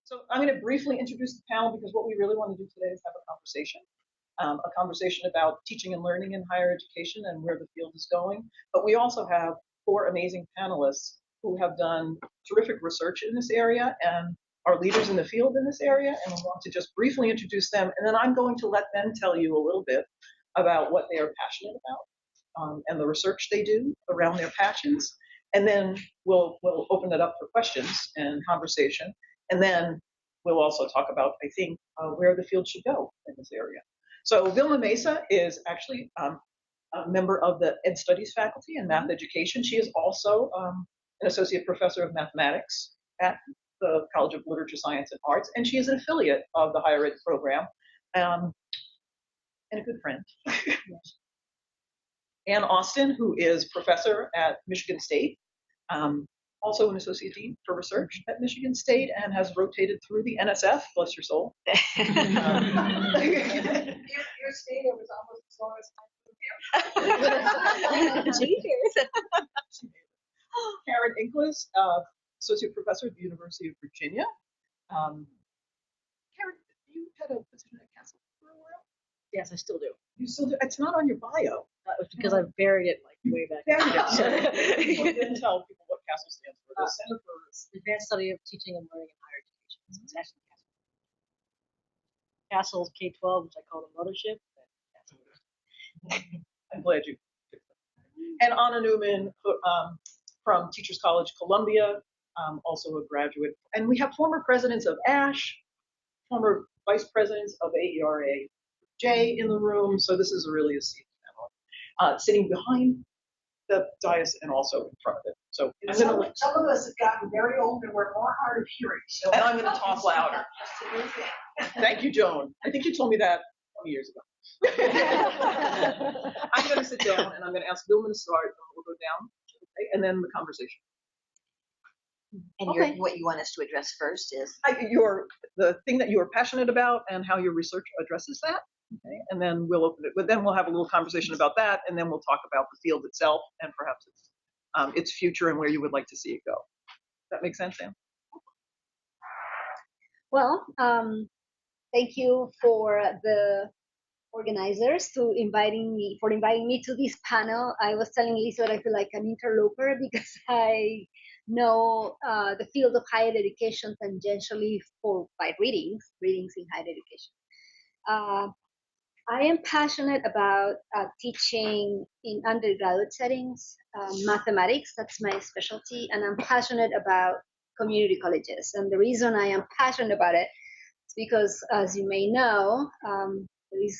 So I'm going to briefly introduce the panel because what we really want to do today is have a conversation about teaching and learning in higher education and where the field is going. But we also have 4 amazing panelists who have done terrific research in this area and are leaders in the field in this area, and I want to just briefly introduce them, and then I'm going to let them tell you a little bit about what they are passionate about and the research they do around their passions, and then we'll open it up for questions and conversation, and then we'll also talk about, I think, where the field should go in this area. So Vilma Mesa is actually a member of the Ed Studies faculty in math education. She is also an associate professor of mathematics at the College of Literature, Science, and Arts, and she is an affiliate of the higher ed program, and a good friend. Ann Austin, who is professor at Michigan State, also an associate dean for research at Michigan State, and has rotated through the NSF, bless your soul. Your stay was almost as long as mine. Karen Inkelas, associate professor at the University of Virginia. Karen, you had a position at Castle for a while? Yes, I still do. You still do? It's not on your bio. That was because I buried it like way back. You didn't tell people what Castle stands for. The Center for Advanced Study of Teaching and Learning in Higher Education. So it's actually Castle's K-12, which I call the mothership. I'm glad you picked that. And Anna Neumann from Teachers College Columbia, also a graduate. And we have former presidents of ASH, former vice presidents of AERA-J in the room. So this is really a seat panel. Sitting behind the dais and also in front of it. So some of us have gotten very old and we're more hard of hearing. So and I'm going to talk louder. Thank you, Joan. I think you told me that 20 years ago. I'm going to sit down and I'm going to ask Vilma to start, and we'll go down, okay, and then the conversation. And what you want us to address first is the thing that you are passionate about and how your research addresses that. Okay, and then we'll open it. But then we'll have a little conversation about that, and then we'll talk about the field itself and perhaps its future and where you would like to see it go. Does that make sense, Sam? Well, thank you for the organizers for inviting me to this panel. I was telling Lisa that I feel like an interloper because I know the field of higher education tangentially by readings in higher education. I am passionate about teaching in undergraduate settings, mathematics, that's my specialty, and I'm passionate about community colleges. And the reason I am passionate about it is because, as you may know,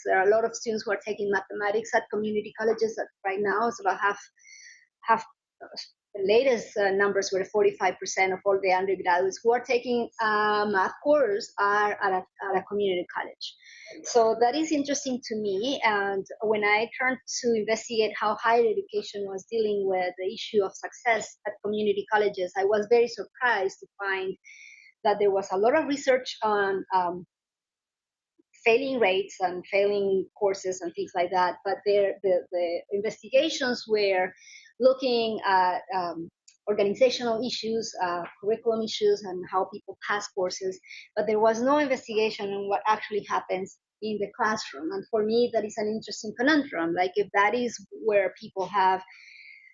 there are a lot of students who are taking mathematics at community colleges that right now is about half. The latest numbers were 45% of all the undergraduates who are taking math course are at a community college. So that is interesting to me. And when I turned to investigate how higher education was dealing with the issue of success at community colleges, I was very surprised to find that there was a lot of research on failing rates and failing courses and things like that. But the investigations were looking at organizational issues, curriculum issues, and how people pass courses. But there was no investigation on what actually happens in the classroom. And for me, that is an interesting conundrum. Like if that is where people have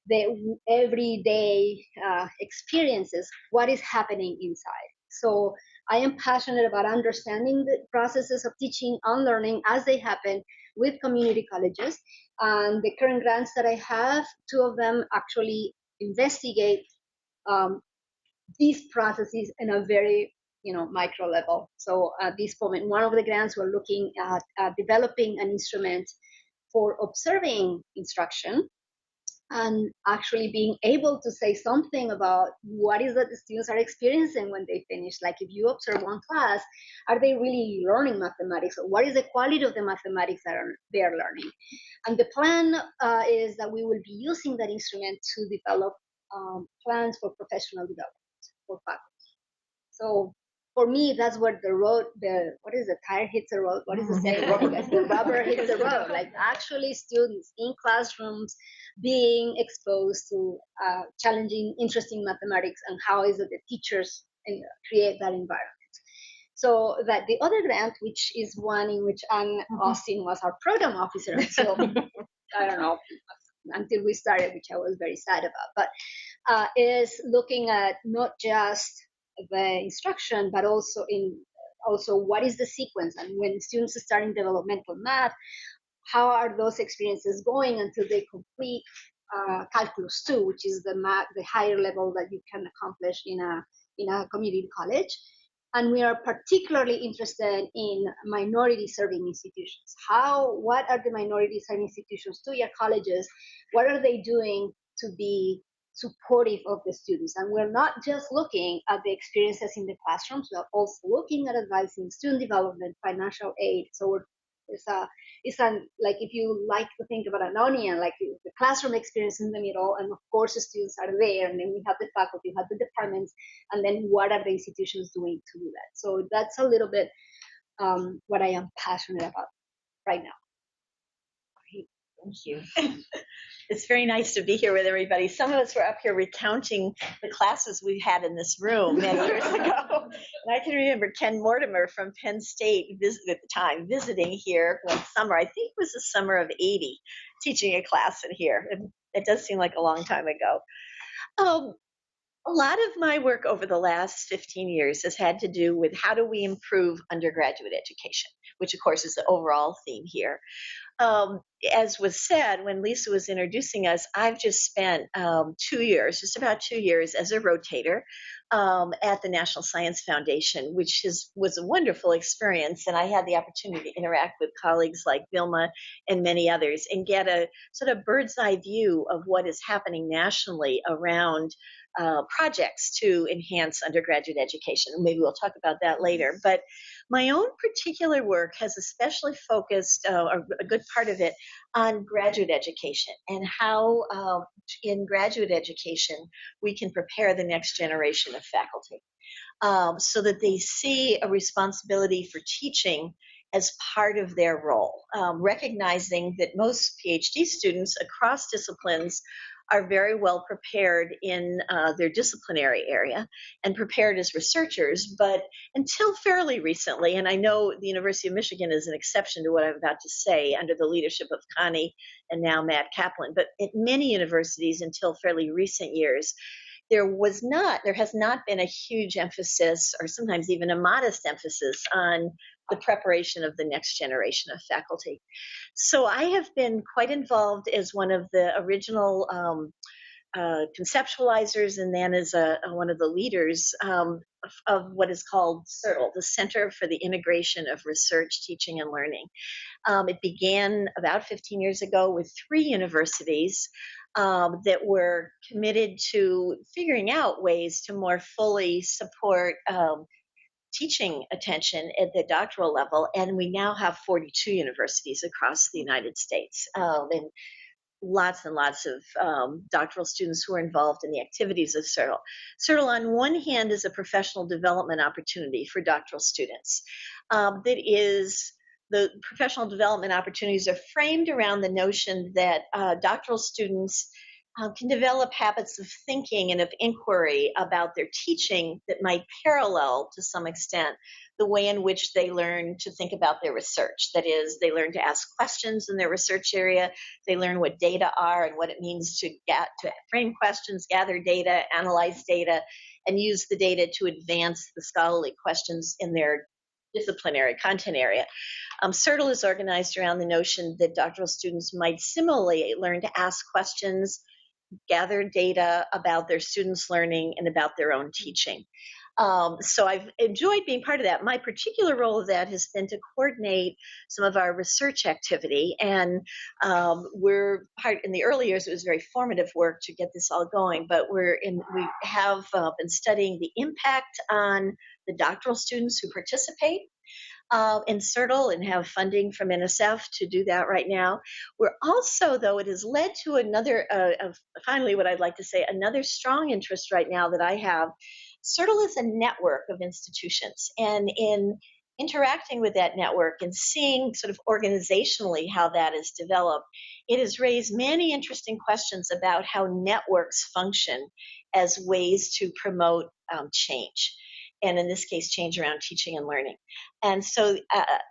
the everyday experiences, what is happening inside? So I am passionate about understanding the processes of teaching and learning as they happen with community colleges. And the current grants that I have, 2 of them actually investigate these processes in a very micro level. So at this point, one of the grants we're looking at developing an instrument for observing instruction and actually being able to say something about what is that the students are experiencing when they finish. Like if you observe one class, are they really learning mathematics? Or what is the quality of the mathematics that they are learning? And the plan is that we will be using that instrument to develop plans for professional development for faculty. So for me, that's where the tire hits the road? What is the saying? The rubber hits the road. Like actually students in classrooms being exposed to challenging, interesting mathematics, and how is it the teachers create that environment. So that the other grant, which is one in which Ann Austin was our program officer, so I don't know, until we started, which I was very sad about, but is looking at not just the instruction, but also what is the sequence, and when students are starting developmental math, how are those experiences going until they complete calculus 2, which is the higher level that you can accomplish in a community college. And we are particularly interested in minority serving institutions. What are the minority serving institutions, 2-year colleges, what are they doing to be supportive of the students? And we're not just looking at the experiences in the classrooms, we're also looking at advising student development, financial aid. So like, if you like to think about an onion, like the classroom experience in the middle, and of course the students are there, and then we have the faculty, we have the departments, and then what are the institutions doing to do that? So that's a little bit what I am passionate about right now. Great, thank you. It's very nice to be here with everybody. Some of us were up here recounting the classes we had in this room many years ago. And I can remember Ken Mortimer from Penn State at the time visiting here one summer. I think it was the summer of '80, teaching a class in here. It does seem like a long time ago. A lot of my work over the last 15 years has had to do with how do we improve undergraduate education, which of course is the overall theme here. As was said, when Lisa was introducing us, I've just spent 2 years, just about 2 years, as a rotator at the National Science Foundation, which was a wonderful experience. And I had the opportunity to interact with colleagues like Vilma and many others and get a sort of bird's eye view of what is happening nationally around projects to enhance undergraduate education. Maybe we'll talk about that later. But my own particular work has especially focused, or a good part of it, on graduate education and how in graduate education we can prepare the next generation of faculty so that they see a responsibility for teaching as part of their role, recognizing that most PhD students across disciplines are very well prepared in their disciplinary area and prepared as researchers, but until fairly recently, and I know the University of Michigan is an exception to what I'm about to say under the leadership of Connie and now Matt Kaplan, but at many universities until fairly recent years, there has not been a huge emphasis, or sometimes even a modest emphasis, on the preparation of the next generation of faculty. So I have been quite involved as one of the original conceptualizers, and then as one of the leaders of what is called CERTL, the Center for the Integration of Research, Teaching, and Learning. It began about 15 years ago with 3 universities that were committed to figuring out ways to more fully support teaching attention at the doctoral level, and we now have 42 universities across the United States, and lots and lots of doctoral students who are involved in the activities of CERTL. CERTL, on one hand, is a professional development opportunity for doctoral students. The professional development opportunities are framed around the notion that doctoral students can develop habits of thinking and of inquiry about their teaching that might parallel, to some extent, the way in which they learn to think about their research. That is, they learn to ask questions in their research area, they learn what data are and what it means to frame questions, gather data, analyze data, and use the data to advance the scholarly questions in their disciplinary content area. CERTL is organized around the notion that doctoral students might similarly learn to ask questions, gather data about their students' learning and about their own teaching. So I've enjoyed being part of that. My particular role of that has been to coordinate some of our research activity, and we're part in the early years. It was very formative work to get this all going, but we have been studying the impact on the doctoral students who participate in CERTL and have funding from NSF to do that right now. We're also, though, it has led to another, finally what I'd like to say, another strong interest right now that I have. CERTL is a network of institutions, and in interacting with that network and seeing sort of organizationally how that is developed, it has raised many interesting questions about how networks function as ways to promote change. and in this case, change around teaching and learning. And so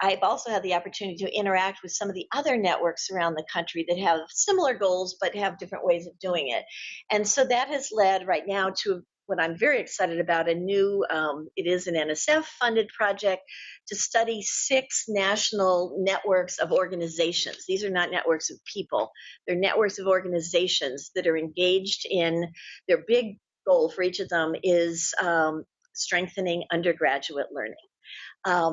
I've also had the opportunity to interact with some of the other networks around the country that have similar goals but have different ways of doing it. And so that has led right now to what I'm very excited about, a new, it is an NSF-funded project to study 6 national networks of organizations. These are not networks of people. They're networks of organizations that are engaged in, their big goal for each of them is strengthening undergraduate learning.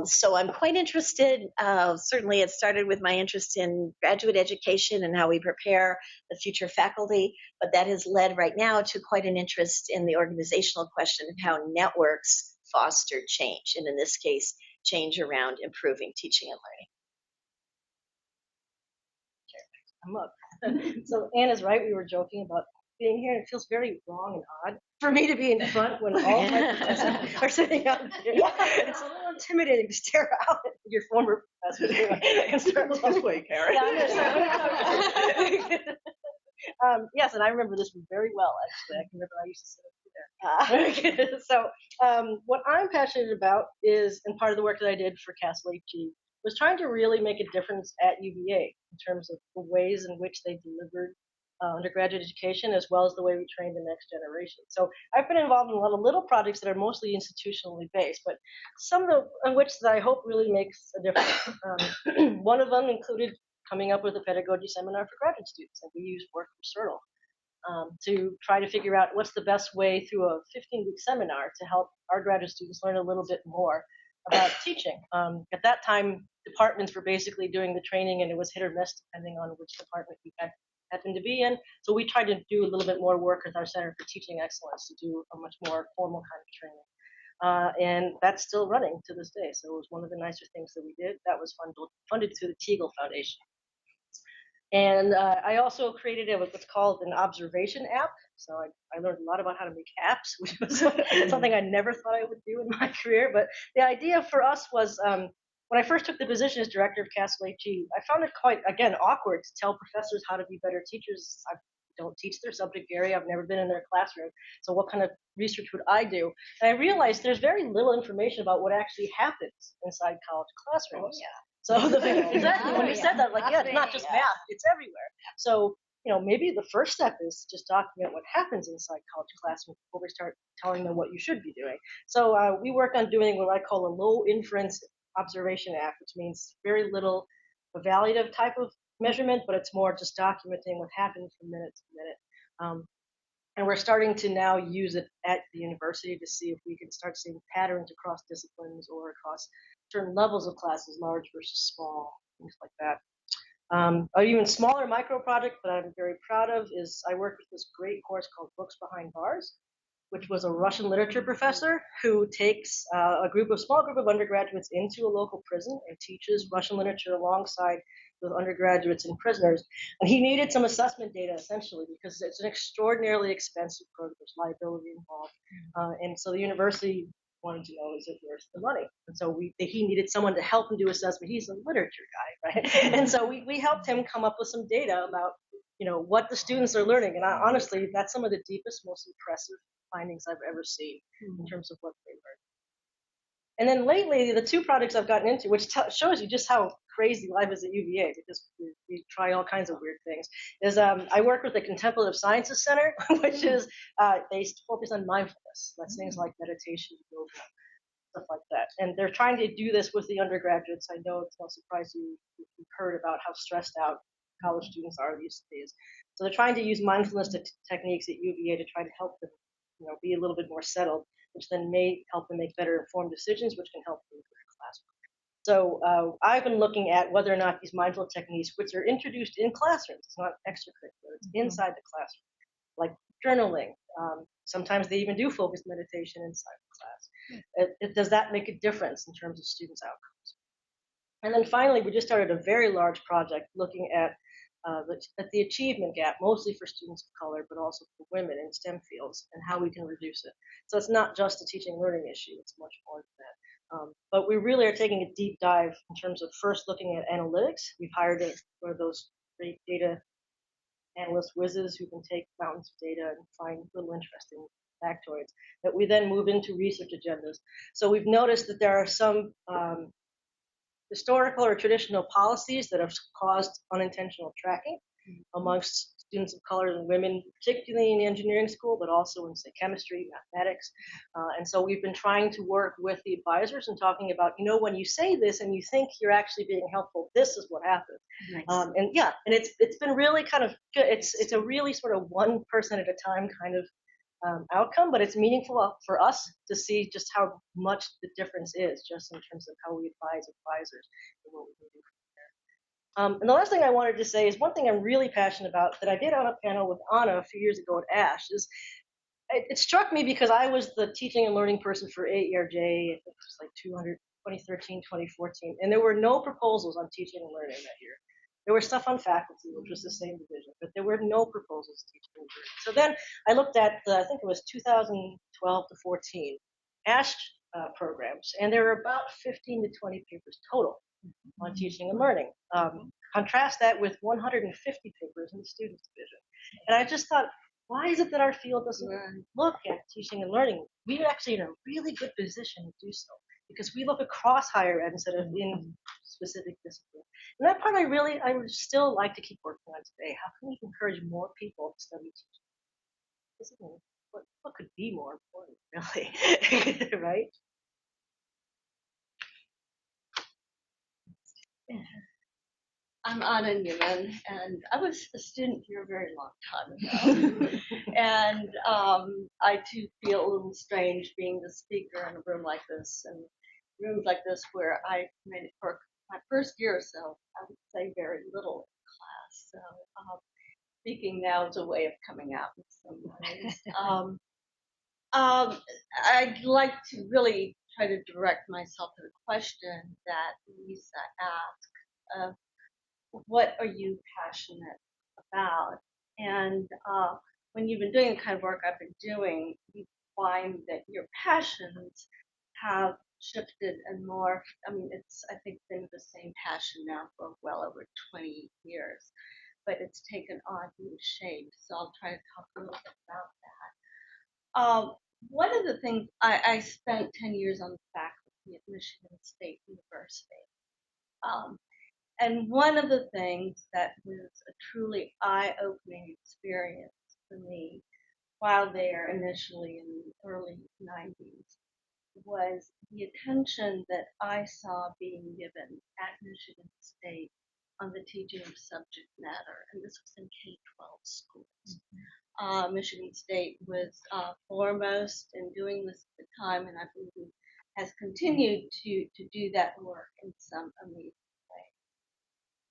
So I'm quite interested. Certainly, it started with my interest in graduate education and how we prepare the future faculty, but that has led right now to quite an interest in the organizational question of how networks foster change, and in this case, change around improving teaching and learning. I'm up. So Anna's right. We were joking about being here, and it feels very wrong and odd for me to be in the front when all my professors are sitting out there. Yeah. It's a little intimidating to stare out at your former professors and start This way, Karen. Yeah, yes, and I remember this one very well, actually. I can remember I used to sit up there. So what I'm passionate about is, and part of the work that I did for Castle HG, was trying to really make a difference at UVA in terms of the ways in which they delivered undergraduate education, as well as the way we train the next generation. So I've been involved in a lot of little projects that are mostly institutionally based, but some of which that I hope really makes a difference. One of them included coming up with a pedagogy seminar for graduate students, and we used work from CERTL to try to figure out what's the best way through a 15-week seminar to help our graduate students learn a little bit more about teaching. At that time, departments were basically doing the training, and it was hit or miss depending on which department you happened to be in. So we tried to do a little bit more work with our Center for Teaching Excellence to do a much more formal kind of training. And that's still running to this day. So it was one of the nicer things that we did. That was funded through the Teagle Foundation. And I also created what's called an observation app. So I learned a lot about how to make apps, which was something I never thought I would do in my career. But the idea for us was, when I first took the position as director of Castle HG, I found it quite, again, awkward to tell professors how to be better teachers. I don't teach their subject area. I've never been in their classroom. So what kind of research would I do? And I realized there's very little information about what actually happens inside college classrooms. Oh, yeah. So exactly, when you said that, like, yeah, it's not just math, it's everywhere. So, maybe the first step is just document what happens inside college classrooms before we start telling them what you should be doing. So we work on doing what I call a low inference observation app, which means very little evaluative type of measurement, but it's more just documenting what happens from minute to minute. And we're starting to now use it at the university to see if we can start seeing patterns across disciplines or across certain levels of classes, large versus small, things like that. An even smaller micro project that I'm very proud of is I worked with this great course called Books Behind Bars, which was a Russian literature professor who takes a small group of undergraduates into a local prison and teaches Russian literature alongside with undergraduates and prisoners. And he needed some assessment data, essentially, because it's an extraordinarily expensive program. There's liability involved. And so the university wanted to know, is it worth the money? And so he needed someone to help him do assessment. He's a literature guy, right? And so we helped him come up with some data about what the students are learning. And honestly, that's some of the deepest, most impressive findings I've ever seen in terms of what they learn. And then lately, the 2 projects I've gotten into, which shows you just how crazy life is at UVA, because we try all kinds of weird things, is I work with the Contemplative Sciences Center, which is, they focus on mindfulness. That's things like meditation, yoga, stuff like that. And they're trying to do this with the undergraduates. I know it's no surprise you've heard about how stressed out college students are these days. So they're trying to use mindfulness techniques at UVA to try to help them be a little bit more settled, which then may help them make better informed decisions, which can help them in their classroom. So I've been looking at whether or not these mindful techniques, which are introduced in classrooms, it's not extracurricular, it's inside the classroom, like journaling. Sometimes they even do focused meditation inside the class. Does that make a difference in terms of students' outcomes? And then finally, we just started a very large project looking at the achievement gap, mostly for students of color, but also for women in STEM fields, and how we can reduce it. So it's not just a teaching and learning issue, it's much more than that. But we really are taking a deep dive in terms of first looking at analytics. We've hired one of those great data analyst whizzes who can take mountains of data and find little interesting factoids that we then move into research agendas. So we've noticed that there are some historical or traditional policies that have caused unintentional tracking amongst students of color and women, particularly in the engineering school, but also in, say, chemistry, mathematics. And so we've been trying to work with the advisors and talking about, when you say this and you think you're actually being helpful, this is what happens. Nice. And it's been really kind of good. It's a really sort of one person at a time kind of outcome, but it's meaningful for us to see just how much the difference is just in terms of how we advise advisors and what we can do. And the last thing I wanted to say is one thing I'm really passionate about that I did on a panel with Anna a few years ago at ASH is it struck me because I was the teaching and learning person for AERJ, I think it was like 2013, 2014, and there were no proposals on teaching and learning that year. There were stuff on faculty, which was the same division, but there were no proposals teaching and learning. So then I looked at, I think it was 2012 to 14, ASH programs, and there were about 15 to 20 papers total on teaching and learning. Contrast that with 150 papers in the students division. And I just thought, why is it that our field doesn't look at teaching and learning? We're actually in a really good position to do so because we look across higher ed instead of in specific disciplines. And that part I would still like to keep working on today. How can we encourage more people to study teaching? What could be more important, really, right? I'm Anna Neumann, and I was a student here a very long time ago. And I too feel a little strange being the speaker in a room like this, and rooms like this where I made it for my first year or so. I would say very little in class. So speaking now is a way of coming out in some ways. I'd like to really try to direct myself to the question that Lisa asked. What are you passionate about? And when you've been doing the kind of work I've been doing, you find that your passions have shifted and morphed. I mean, it's, I think, been the same passion now for well over 20 years, but it's taken on new shapes. So I'll try to talk a little bit about that. One of the things, I spent 10 years on the faculty at Michigan State University. And one of the things that was a truly eye-opening experience for me while there initially in the early 90s was the attention that I saw being given at Michigan State on the teaching of subject matter. And this was in K-12 schools. Michigan State was foremost in doing this at the time, and I believe has continued to do that work in some amazing way.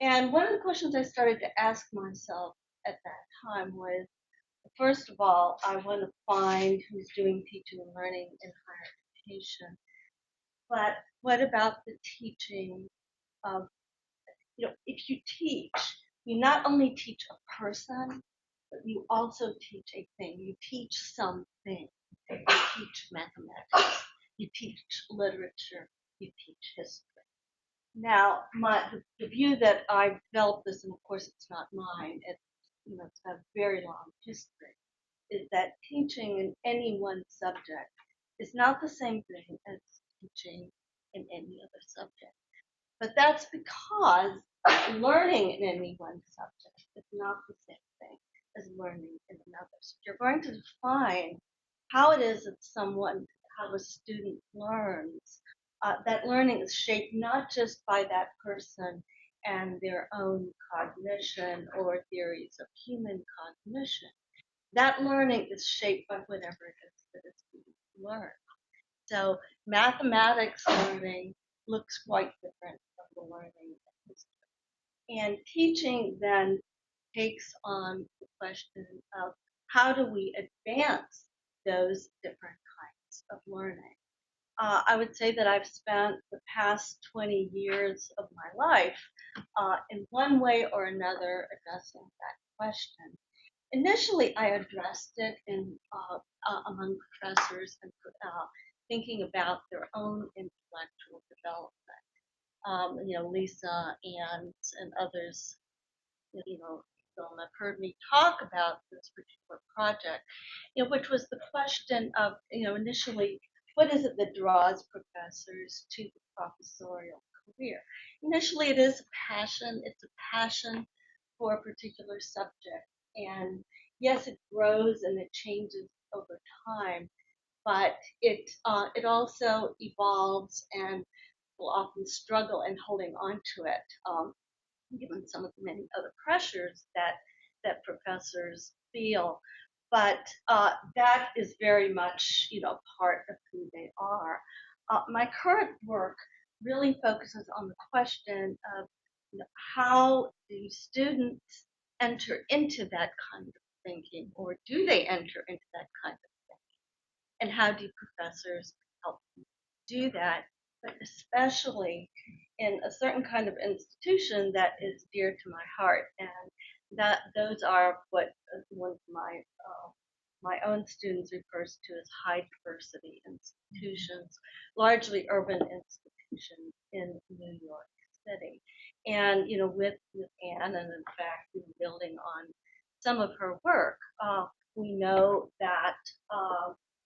And one of the questions I started to ask myself at that time was, first of all, I want to find who's doing teaching and learning in higher education. But what about the teaching of, if you teach, you not only teach a person, but you also teach a thing. You teach something. You teach mathematics. You teach literature. You teach history. Now, the view that I developed this, and of course it's not mine, it's got a very long history, is that teaching in any one subject is not the same thing as teaching in any other subject. But that's because learning in any one subject is not the same thing as learning in another. So if you're going to define how it is that how a student learns, that learning is shaped not just by that person and their own cognition or theories of human cognition. That learning is shaped by whatever it is that is being learned. So mathematics learning looks quite different from the learning in history. And teaching then takes on the question of how do we advance those different kinds of learning. I would say that I've spent the past 20 years of my life in one way or another addressing that question. Initially, I addressed it among professors and thinking about their own intellectual development. Lisa and others, Vilma have heard me talk about this particular project, which was the question of, initially, what is it that draws professors to the professorial career? Initially, it is a passion. It's a passion for a particular subject. And yes, it grows and it changes over time, but it also evolves and will often struggle in holding on to it, given some of the many other pressures that professors feel. But that is very much, part of who they are. My current work really focuses on the question of, how do students enter into that kind of thinking, or do they enter into that kind of thinking? And how do professors help them do that, but especially in a certain kind of institution that is dear to my heart, and that those are what one of my own students refers to as high diversity institutions, largely urban institutions in New York City. And with Anne, and in fact, building on some of her work, we know that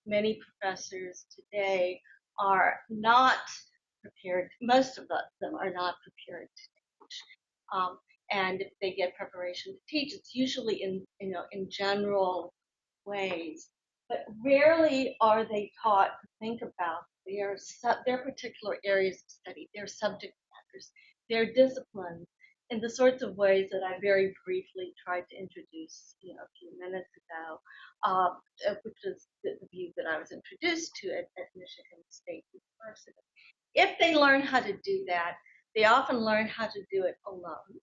many professors today are not prepared. Most of them are not prepared to teach. And if they get preparation to teach, it's usually in general ways, but rarely are they taught to think about their particular areas of study, their subject matters, their disciplines, in the sorts of ways that I very briefly tried to introduce, a few minutes ago, which is the view that I was introduced to at Michigan State University. If they learn how to do that, they often learn how to do it alone.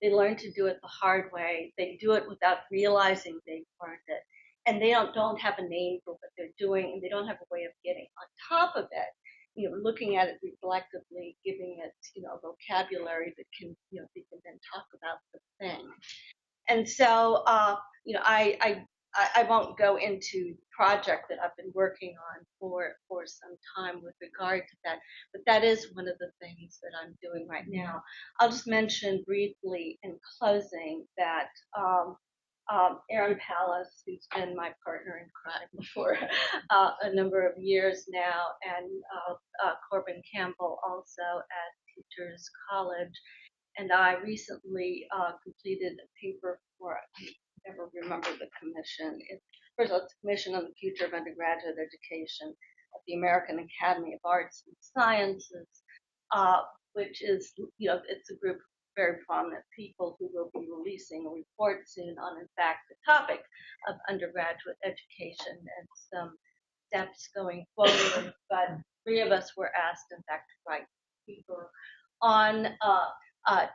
They learn to do it the hard way. They do it without realizing they've learned it. And they don't have a name for what they're doing, and they don't have a way of getting on top of it, looking at it reflectively, giving it, a vocabulary that can, they can then talk about the thing. And so, I won't go into the project that I've been working on for some time with regard to that, but that is one of the things that I'm doing right now. I'll just mention briefly in closing that Erin Pallas, who's been my partner in crime for a number of years now, and Corbin Campbell, also at Teachers College, and I recently completed a paper for, I never remember the commission. First of all, it's a commission on the future of undergraduate education at the American Academy of Arts and Sciences, which is, it's a group of very prominent people who will be releasing a report soon on, in fact, the topic of undergraduate education and some steps going forward. But 3 of us were asked, in fact, to write a paper on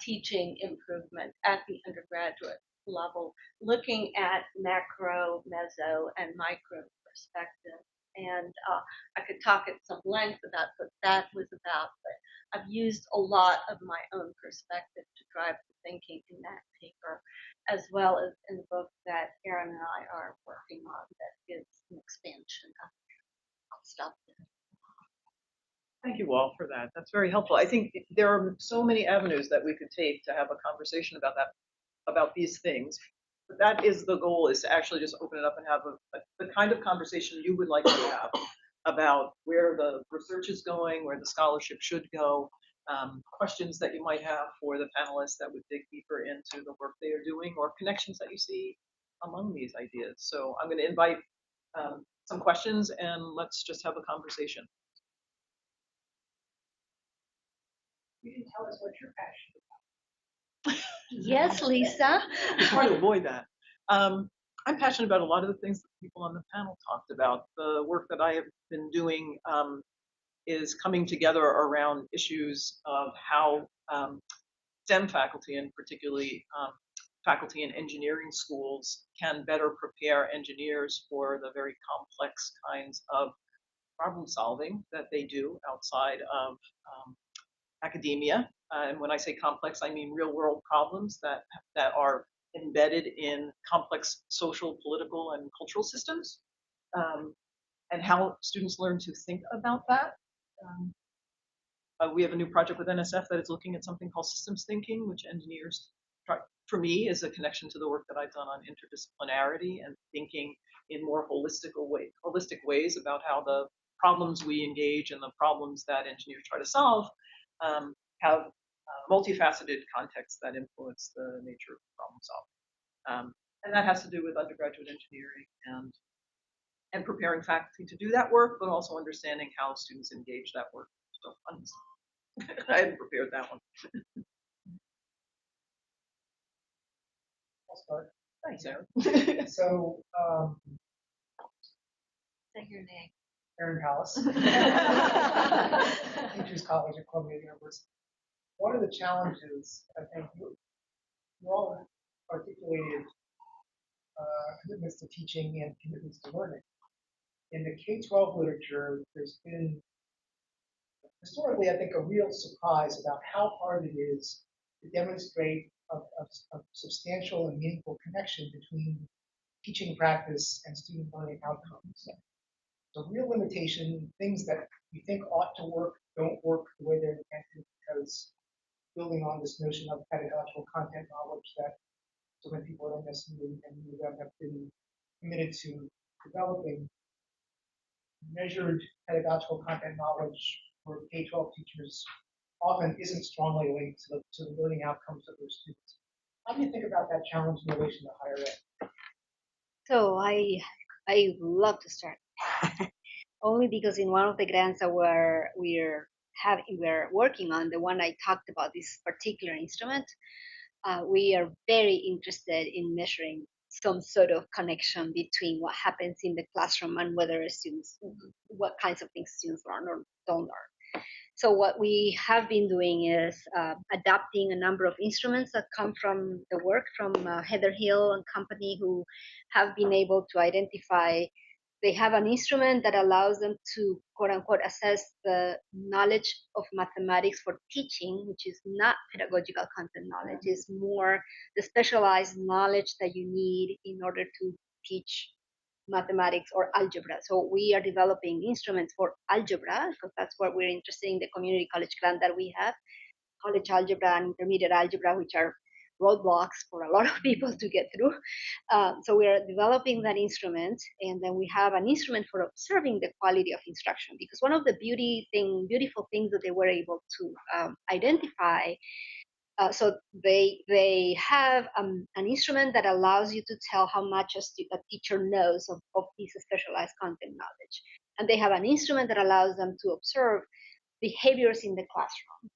teaching improvement at the undergraduate level, looking at macro, meso, and micro perspective. And I could talk at some length about what that was about, but I've used a lot of my own perspective to drive the thinking in that paper, as well as in the book that Erin and I are working on that is an expansion of it. I'll stop there. Thank you all for that. That's very helpful. I think there are so many avenues that we could take to have a conversation about these things. But that is the goal, is to actually just open it up and have the kind of conversation you would like to have about where the research is going, where the scholarship should go, questions that you might have for the panelists that would dig deeper into the work they are doing, or connections that you see among these ideas. So I'm going to invite some questions, and let's just have a conversation. You can tell us what you're passionate about. Yes, Lisa. I try to avoid that. I'm passionate about a lot of the things that people on the panel talked about. The work that I have been doing is coming together around issues of how STEM faculty, and particularly faculty in engineering schools, can better prepare engineers for the very complex kinds of problem solving that they do outside of academia. And when I say complex, I mean real world problems that are embedded in complex social, political, and cultural systems, and how students learn to think about that. We have a new project with NSF that is looking at something called systems thinking, which engineers for me, is a connection to the work that I've done on interdisciplinarity and thinking in more holistic ways about how the problems we engage and the problems that engineers try to solve have multifaceted contexts that influence the nature of problem solving. And that has to do with undergraduate engineering and preparing faculty to do that work, but also understanding how students engage that work. So I hadn't prepared that one. I'll start. Thanks, Aaron. So, Say your name. Aaron Palace, Teachers College at Columbia University. One of the challenges, I think, you all articulated commitments to teaching and commitments to learning. In the K-12 literature, there's been historically, I think, a real surprise about how hard it is to demonstrate a substantial and meaningful connection between teaching practice and student learning outcomes. The real limitation, things that we think ought to work, don't work the way they're intended, because building on this notion of pedagogical content knowledge that so many people at MSU and UW have been committed to developing, measured pedagogical content knowledge for K-12 teachers often isn't strongly linked to the learning outcomes of their students. How do you think about that challenge in relation to higher ed? So I love to start only because in one of the grants that we're working on, the one I talked about, this particular instrument, we are very interested in measuring some sort of connection between what happens in the classroom and whether students, what kinds of things students learn or don't learn. So what we have been doing is adapting a number of instruments that come from the work from Heather Hill and company, who have been able to identify. They have an instrument that allows them to, quote unquote, assess the knowledge of mathematics for teaching, which is not pedagogical content knowledge, is more the specialized knowledge that you need in order to teach mathematics or algebra. So we are developing instruments for algebra, because that's what we're interested in, the community college grant that we have, college algebra and intermediate algebra, which are roadblocks for a lot of people to get through. So we are developing that instrument, and then we have an instrument for observing the quality of instruction, because one of the beautiful things that they were able to identify. So they have an instrument that allows you to tell how much a teacher knows of this specialized content knowledge. And they have an instrument that allows them to observe behaviors in the classroom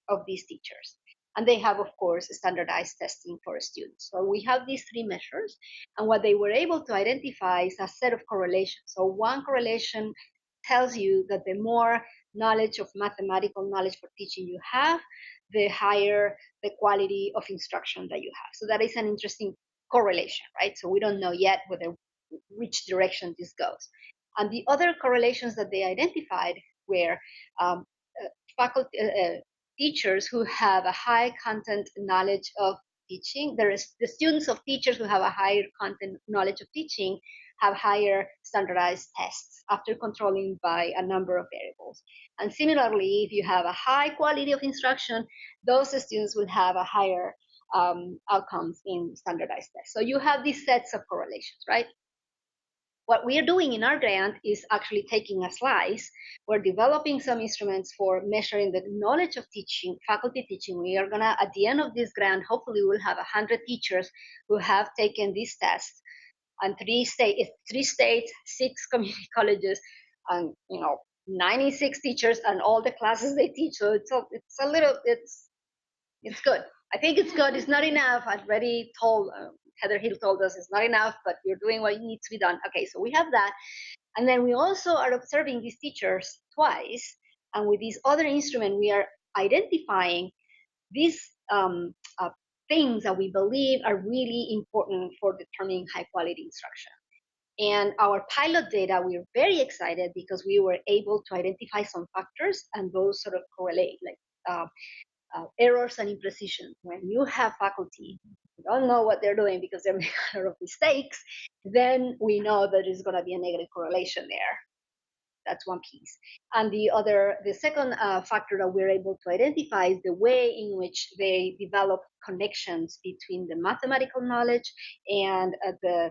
of these teachers. And they have, of course, standardized testing for students. So we have these three measures, and what they were able to identify is a set of correlations. So one correlation tells you that the more knowledge of mathematical knowledge for teaching you have, the higher the quality of instruction that you have. So that is an interesting correlation, right? So we don't know yet which direction this goes. And the other correlations that they identified were teachers who have a high content knowledge of teaching. There is the students of teachers who have a higher content knowledge of teaching have higher standardized tests after controlling by a number of variables. And similarly, if you have a high quality of instruction, those students will have a higher outcomes in standardized tests. So you have these sets of correlations, right? What we are doing in our grant is actually taking a slice. We're developing some instruments for measuring the knowledge of teaching, faculty teaching. We are gonna, at the end of this grant, hopefully we'll have 100 teachers who have taken these tests, and 3 states, 6 community colleges, and 96 teachers and all the classes they teach. So it's good. I think it's good. It's not enough. I've already told Heather Hill told us it's not enough, but you're doing what needs to be done. Okay, so we have that. And then we also are observing these teachers twice. And with this other instrument, we are identifying these things that we believe are really important for determining high quality instruction. And our pilot data, we are very excited because we were able to identify some factors, and those sort of correlate, like errors and imprecision. When you have faculty who don't know what they're doing because they're making a lot of mistakes, then we know that there's going to be a negative correlation there. That's one piece. And the second factor that we're able to identify is the way in which they develop connections between the mathematical knowledge and the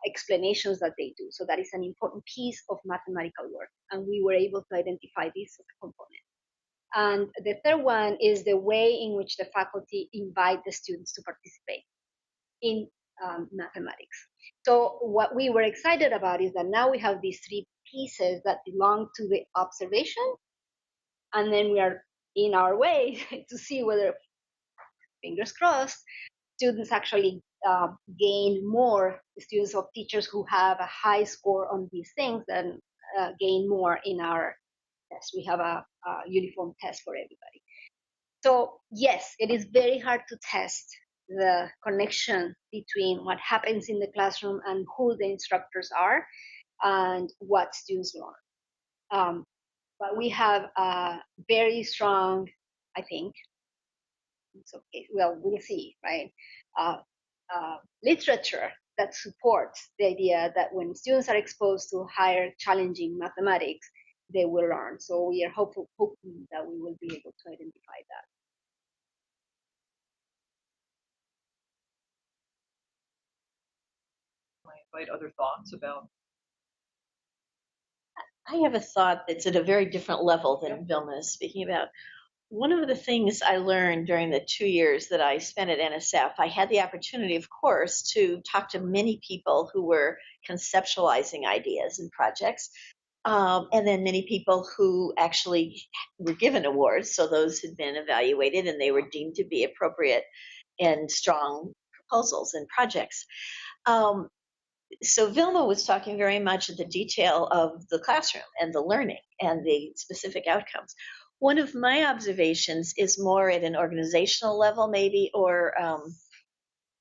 explanations that they do. So that is an important piece of mathematical work. And we were able to identify this as a component. And the third one is the way in which the faculty invite the students to participate in mathematics. So what we were excited about is that now we have these three pieces that belong to the observation, and then we are in our way to see whether, fingers crossed, students actually gain more. The students of teachers who have a high score on these things then gain more in our test. We have a uniform test for everybody. So yes, it is very hard to test the connection between what happens in the classroom and who the instructors are and what students learn. But we have a very strong, I think, it's okay, well, we'll see, right? Uh, Literature that supports the idea that when students are exposed to higher challenging mathematics, they will learn. So we are hoping that we will be able to identify that. I invite other thoughts about. I have a thought that's at a very different level than Vilma is speaking about. One of the things I learned during the 2 years that I spent at NSF, I had the opportunity, of course, to talk to many people who were conceptualizing ideas and projects, and then many people who actually were given awards. So those had been evaluated and they were deemed to be appropriate and strong proposals and projects. So Vilma was talking very much at the detail of the classroom and the learning and the specific outcomes. One of my observations is more at an organizational level, maybe, or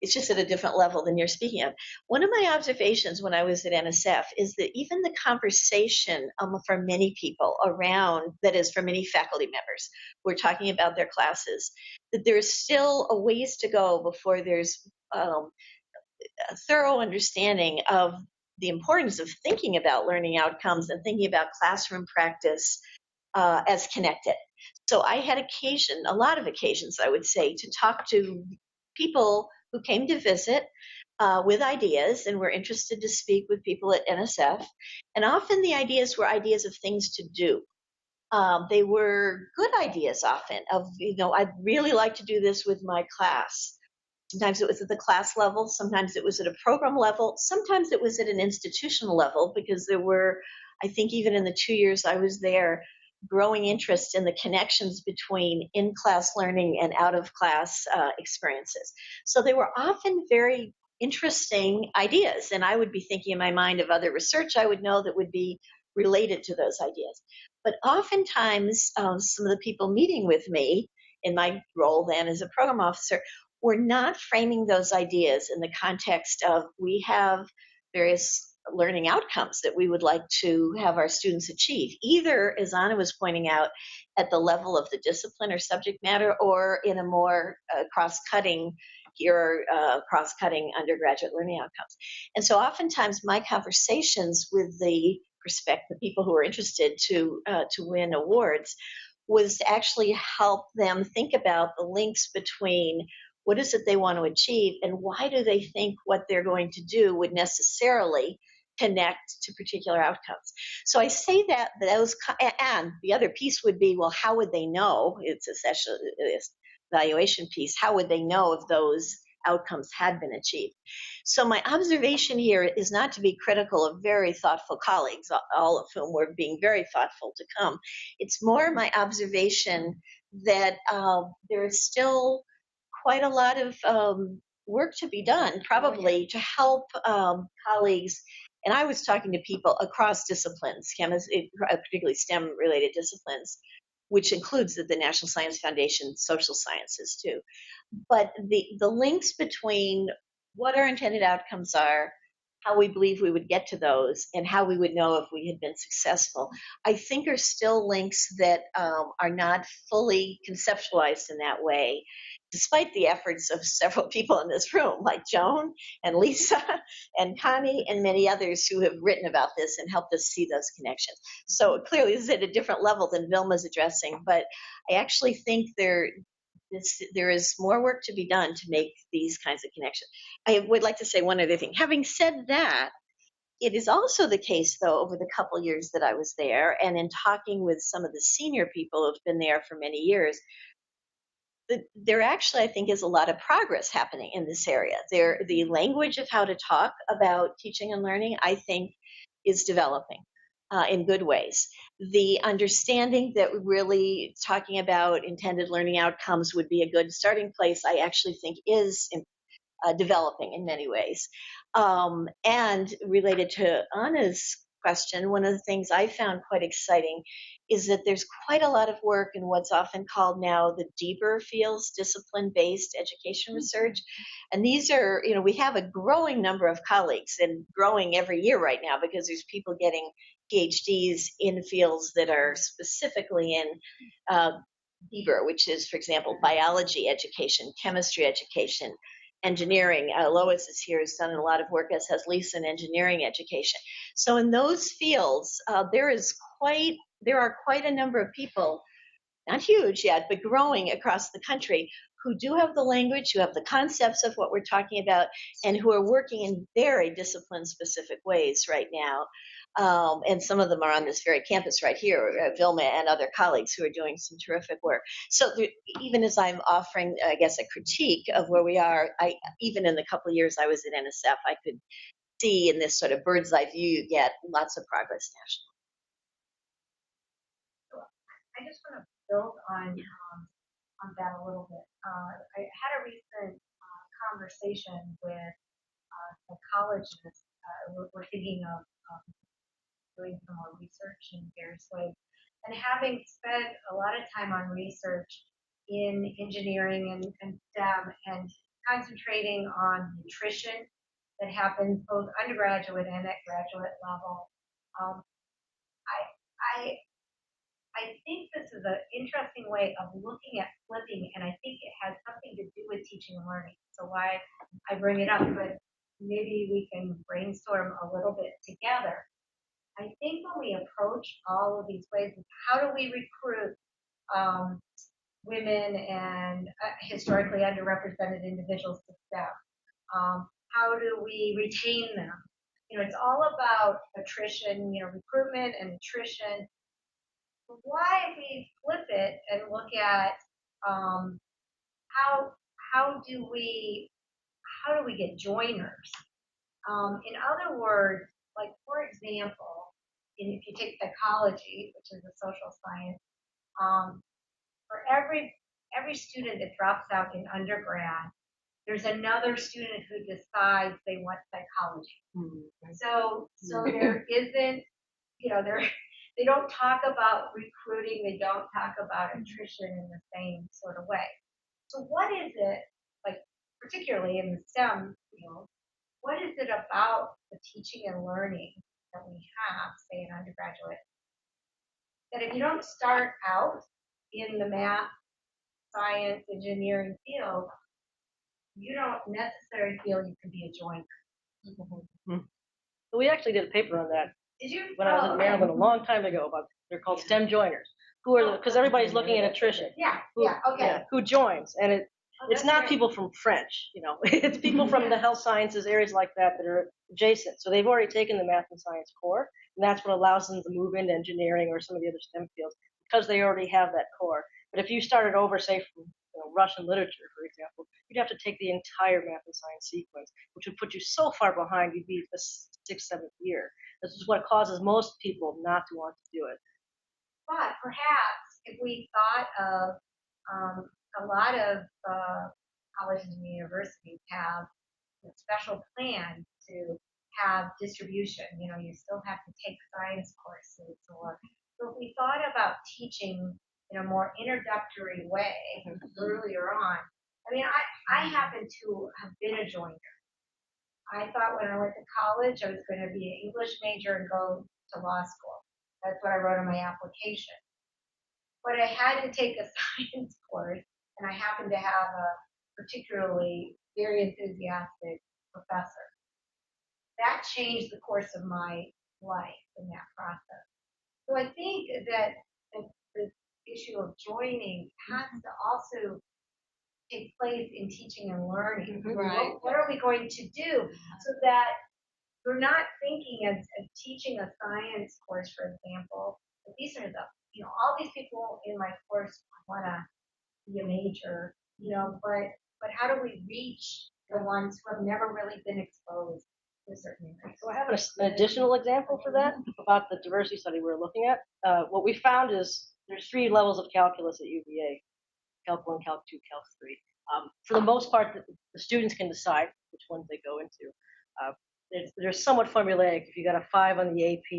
it's just at a different level than you're speaking of. One of my observations when I was at NSF is that even the conversation for many people around, that is, for many faculty members who are talking about their classes, that there's still a ways to go before there's a thorough understanding of the importance of thinking about learning outcomes and thinking about classroom practice as connected. So I had a lot of occasions, I would say, to talk to people who came to visit with ideas and were interested to speak with people at NSF. And often the ideas were ideas of things to do. They were good ideas often of, I'd really like to do this with my class. Sometimes it was at the class level, sometimes it was at a program level, sometimes it was at an institutional level, because there were, I think even in the 2 years I was there, growing interest in the connections between in-class learning and out-of-class experiences. So they were often very interesting ideas, and I would be thinking in my mind of other research I would know that would be related to those ideas. But oftentimes, some of the people meeting with me in my role then as a program officer, we're not framing those ideas in the context of we have various learning outcomes that we would like to have our students achieve, either, as Anna was pointing out, at the level of the discipline or subject matter, or in a more cross-cutting undergraduate learning outcomes. And so oftentimes my conversations with the people who are interested to win awards was to actually help them think about the links between what is it they want to achieve and why do they think what they're going to do would necessarily connect to particular outcomes. So I say that those, and the other piece would be, well, how would they know? It's essentially this evaluation piece. How would they know if those outcomes had been achieved? So my observation here is not to be critical of very thoughtful colleagues, all of whom were being very thoughtful to come. It's more my observation that there is still quite a lot of work to be done, probably, to help colleagues. And I was talking to people across disciplines, particularly STEM-related disciplines, which includes the National Science Foundation, social sciences too. But the links between what our intended outcomes are, how we believe we would get to those, and how we would know if we had been successful, I think are still links that are not fully conceptualized in that way. despite the efforts of several people in this room, like Joan and Lisa and Connie and many others who have written about this and helped us see those connections. So clearly this is at a different level than Vilma's addressing, but I actually think there is more work to be done to make these kinds of connections. I would like to say one other thing. Having said that, it is also the case, though, over the couple years that I was there, and in talking with some of the senior people who've been there for many years, there actually, I think, is a lot of progress happening in this area. The language of how to talk about teaching and learning, I think, is developing in good ways. The understanding that really talking about intended learning outcomes would be a good starting place, I actually think is developing in many ways. And related to Anna's question, one of the things I found quite exciting is that there's quite a lot of work in what's often called now the deeper fields, discipline-based education research. And these are, we have a growing number of colleagues, and growing every year right now because there's people getting PhDs in fields that are specifically in deeper, which is, for example, biology education, chemistry education, engineering. Lois is here, has done a lot of work, as has Lisa, in engineering education. So in those fields, there are quite a number of people, not huge yet, but growing across the country, who do have the language, who have the concepts of what we're talking about, and who are working in very discipline-specific ways right now. And some of them are on this very campus right here, Vilma and other colleagues who are doing some terrific work. So even as I'm offering, I guess, a critique of where we are, even in the couple of years I was at NSF, I could see in this sort of bird's eye view you get lots of progress nationally. I just want to build on that a little bit. I had a recent conversation with psychologists. We're thinking of doing some more research in various ways. And having spent a lot of time on research in engineering and STEM and concentrating on nutrition that happens both undergraduate and at graduate level, I think this is an interesting way of looking at flipping, and I think it has something to do with teaching and learning. So why I bring it up, but maybe we can brainstorm a little bit together. I think when we approach all of these ways, how do we recruit women and historically underrepresented individuals to STEM? How do we retain them? It's all about attrition, recruitment and attrition. Why if we flip it and look at how do we get joiners? In other words, like for example, if you take psychology, which is a social science, for every student that drops out in undergrad, there's another student who decides they want psychology. Mm-hmm. So there isn't, they don't talk about recruiting, they don't talk about attrition in the same sort of way. So what is it, like particularly in the STEM field, what is it about the teaching and learning that we have, say in undergraduate, that if you don't start out in the math, science, engineering field, you don't necessarily feel you can be a joiner? Mm-hmm. We actually did a paper on that. Did you? When I was in Maryland a long time ago, they're called STEM joiners. Who are because everybody's looking at attrition. Who joins, and it's not people from French, it's people from the health sciences, areas like that are adjacent. So they've already taken the math and science core, and that's what allows them to move into engineering or some of the other STEM fields because they already have that core. But if you started over, say, from Russian literature, for example, you'd have to take the entire math and science sequence, which would put you so far behind, you'd be the 6th, 7th year. This is what causes most people not to want to do it. But perhaps if we thought of a lot of colleges and universities have a special plan to have distribution. You still have to take science courses, or so if we thought about teaching in a more introductory way earlier on. I mean, I happen to have been a joiner. I thought when I went to college I was going to be an English major and go to law school. That's what I wrote on my application. But I had to take a science course and I happen to have a particularly very enthusiastic professor. That changed the course of my life in that process. So I think that the issue of joining has to also take place in teaching and learning. Right. What are we going to do so that we're not thinking of teaching a science course, for example, that these are all these people in my course want to be a major, but how do we reach the ones who have never really been exposed to a certain area? So I have an additional example for that about the diversity study we were looking at. What we found is there's 3 levels of calculus at UVA: Calc 1, Calc 2, Calc 3. For the most part, the students can decide which ones they go into. They're somewhat formulaic. If you got a 5 on the AP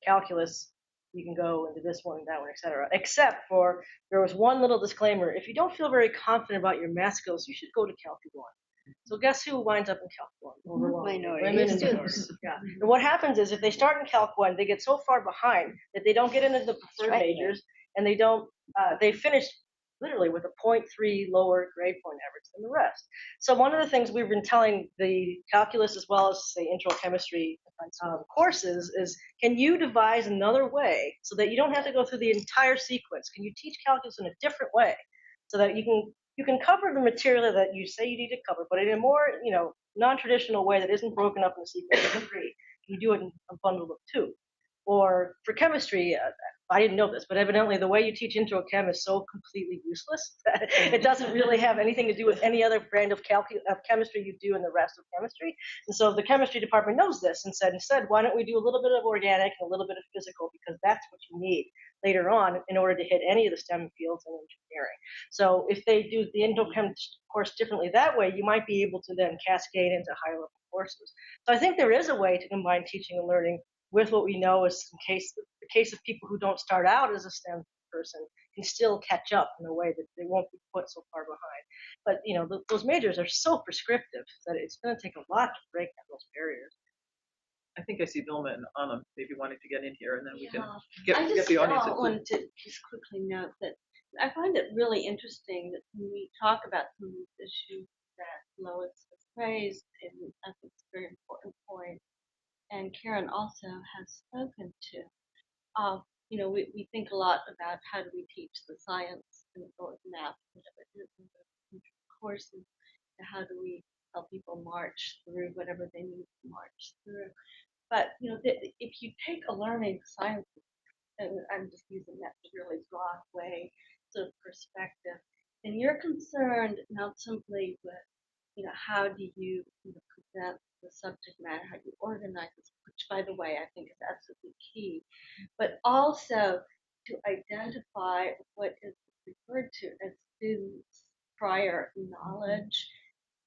calculus, you can go into this one, that one, etc. Except for, there was one little disclaimer: if you don't feel very confident about your math skills, you should go to Calc 1. So guess who winds up in Calc 1? Overwhelmingly, women and students. Yeah. And what happens is, if they start in Calc 1, they get so far behind that they don't get into the preferred majors, and they finish literally with a 0.3 lower grade point average than the rest. So one of the things we've been telling the calculus as well as, say, intro chemistry courses is, can you devise another way so that you don't have to go through the entire sequence? Can you teach calculus in a different way so that you can cover the material that you say you need to cover, but in a more, non-traditional way that isn't broken up in a sequence of 3? Can you do it in a bundle of 2? Or for chemistry, I didn't know this, but evidently the way you teach intro chem is so completely useless that it doesn't really have anything to do with any other brand of chemistry you do in the rest of chemistry. And so the chemistry department knows this and said, instead, why don't we do a little bit of organic and a little bit of physical, because that's what you need later on in order to hit any of the STEM fields in engineering. So if they do the intro chem course differently that way, you might be able to then cascade into higher level courses. So I think there is a way to combine teaching and learning with what we know is the case of people who don't start out as a STEM person can still catch up in a way that they won't be put so far behind. But those majors are so prescriptive that it's going to take a lot to break down those barriers. I think I see Vilma and Anna maybe wanting to get in here, and then we can I get just the audience. wanted to just quickly note that I find it really interesting that when we talk about some of these issues that Lois has raised, and I think it's a very important point, and Karen also has spoken to. We think a lot about how do we teach the science or math, whatever it is, in the courses, and how do we help people march through whatever they need to march through. But if you take a learning sciences, and I'm just using that really broad way, sort of perspective, then you're concerned not simply with how do you, present the subject matter, how you organize this, which, by the way, I think is absolutely key, but also to identify what is referred to as students' prior knowledge,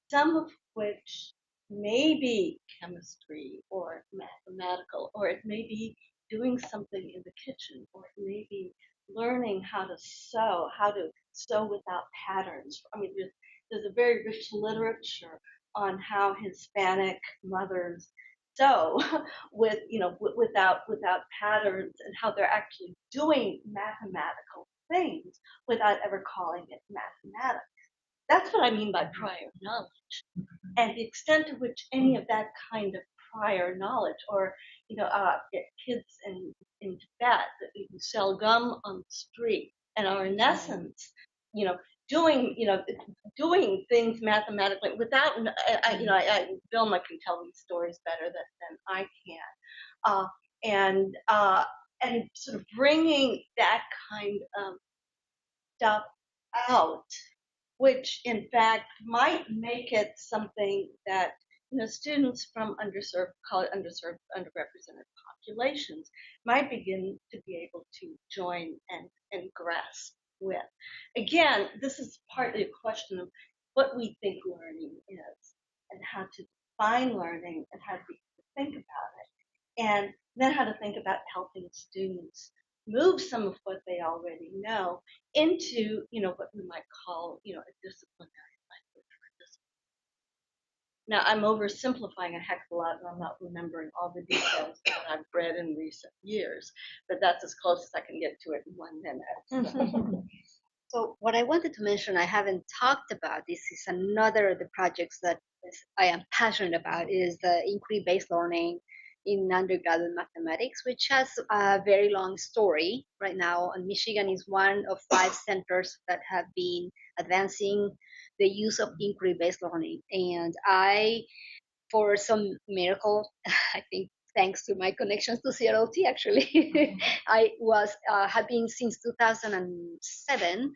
some of which may be chemistry or mathematical, or it may be doing something in the kitchen, or it may be learning how to sew without patterns. I mean, there's a very rich literature on how Hispanic mothers sew without patterns, and how they're actually doing mathematical things without ever calling it mathematics. That's what I mean by prior knowledge, and the extent to which any of that kind of prior knowledge, or kids in Tibet who sell gum on the street and are in essence, doing doing things mathematically without, Vilma can tell these stories better than I can, and sort of bringing that kind of stuff out, which in fact might make it something that students from underserved, underrepresented populations might begin to be able to join and grasp with. Again, this is partly a question of what we think learning is, and how to define learning, and how to think about it, and then how to think about helping students move some of what they already know into what we might call a disciplinary language. Now, I'm oversimplifying a heck of a lot, and I'm not remembering all the details that I've read in recent years, but that's as close as I can get to it in 1 minute. So what I wanted to mention, I haven't talked about, this is another of the projects that I am passionate about, is the inquiry-based learning in undergraduate mathematics, which has a very long story right now. And Michigan is one of 5 centers that have been advancing the use of inquiry-based learning. And for some miracle, I think thanks to my connections to CRLT, actually, I have been since 2007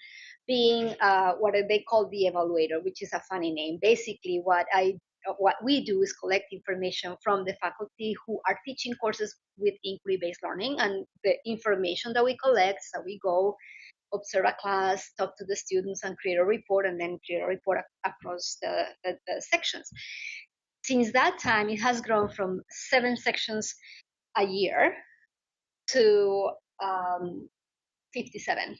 being what they call the evaluator, which is a funny name. Basically, what we do is collect information from the faculty who are teaching courses with inquiry-based learning, and the information that we collect, so we go observe a class, talk to the students, and create a report, and then create a report across the sections. Since that time, it has grown from 7 sections a year to 57.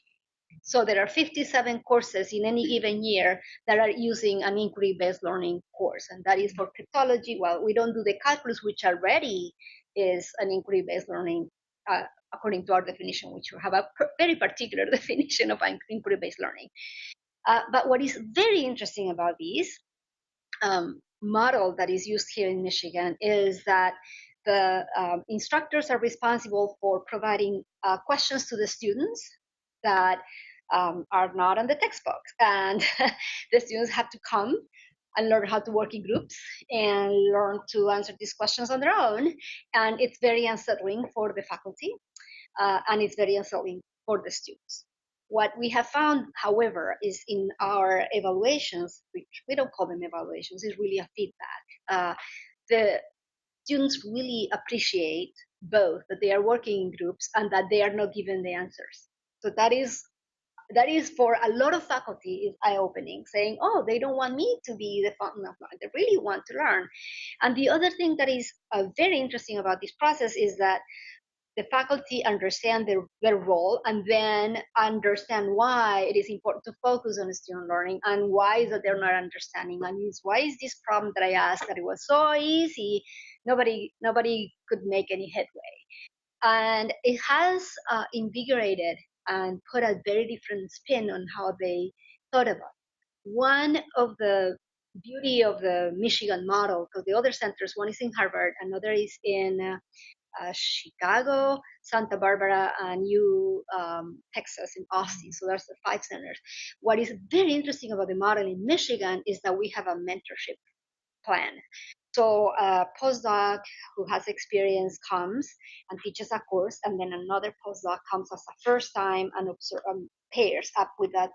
So there are 57 courses in any given year that are using an inquiry-based learning course, and that is for cryptology. Well, we don't do the calculus, which already is an inquiry-based learning, according to our definition, which we have a very particular definition of inquiry-based learning. But what is very interesting about this model that is used here in Michigan is that the instructors are responsible for providing questions to the students that are not on the textbook. And the students have to come and learn how to work in groups and learn to answer these questions on their own. And it's very unsettling for the faculty, and it's very unsettling for the students. What we have found, however, is in our evaluations, which we don't call them evaluations, is really a feedback. The students really appreciate both that they are working in groups and that they are not given the answers. So that is for a lot of faculty is eye-opening, saying, oh, they don't want me to be the fountain of knowledge. They really want to learn. And the other thing that is very interesting about this process is that the faculty understand their role and then understand why it is important to focus on student learning and why is that they're not understanding, and why is this problem that I asked that it was so easy, nobody could make any headway. And it has invigorated and put a very different spin on how they thought about it. One of the beauty of the Michigan model, because the other centers, one is in Harvard, another is in Chicago, Santa Barbara, and Texas in Austin. So there's the 5 centers. What is very interesting about the model in Michigan is that we have a mentorship plan. So a postdoc who has experience comes and teaches a course, and then another postdoc comes as a first time and pairs up with that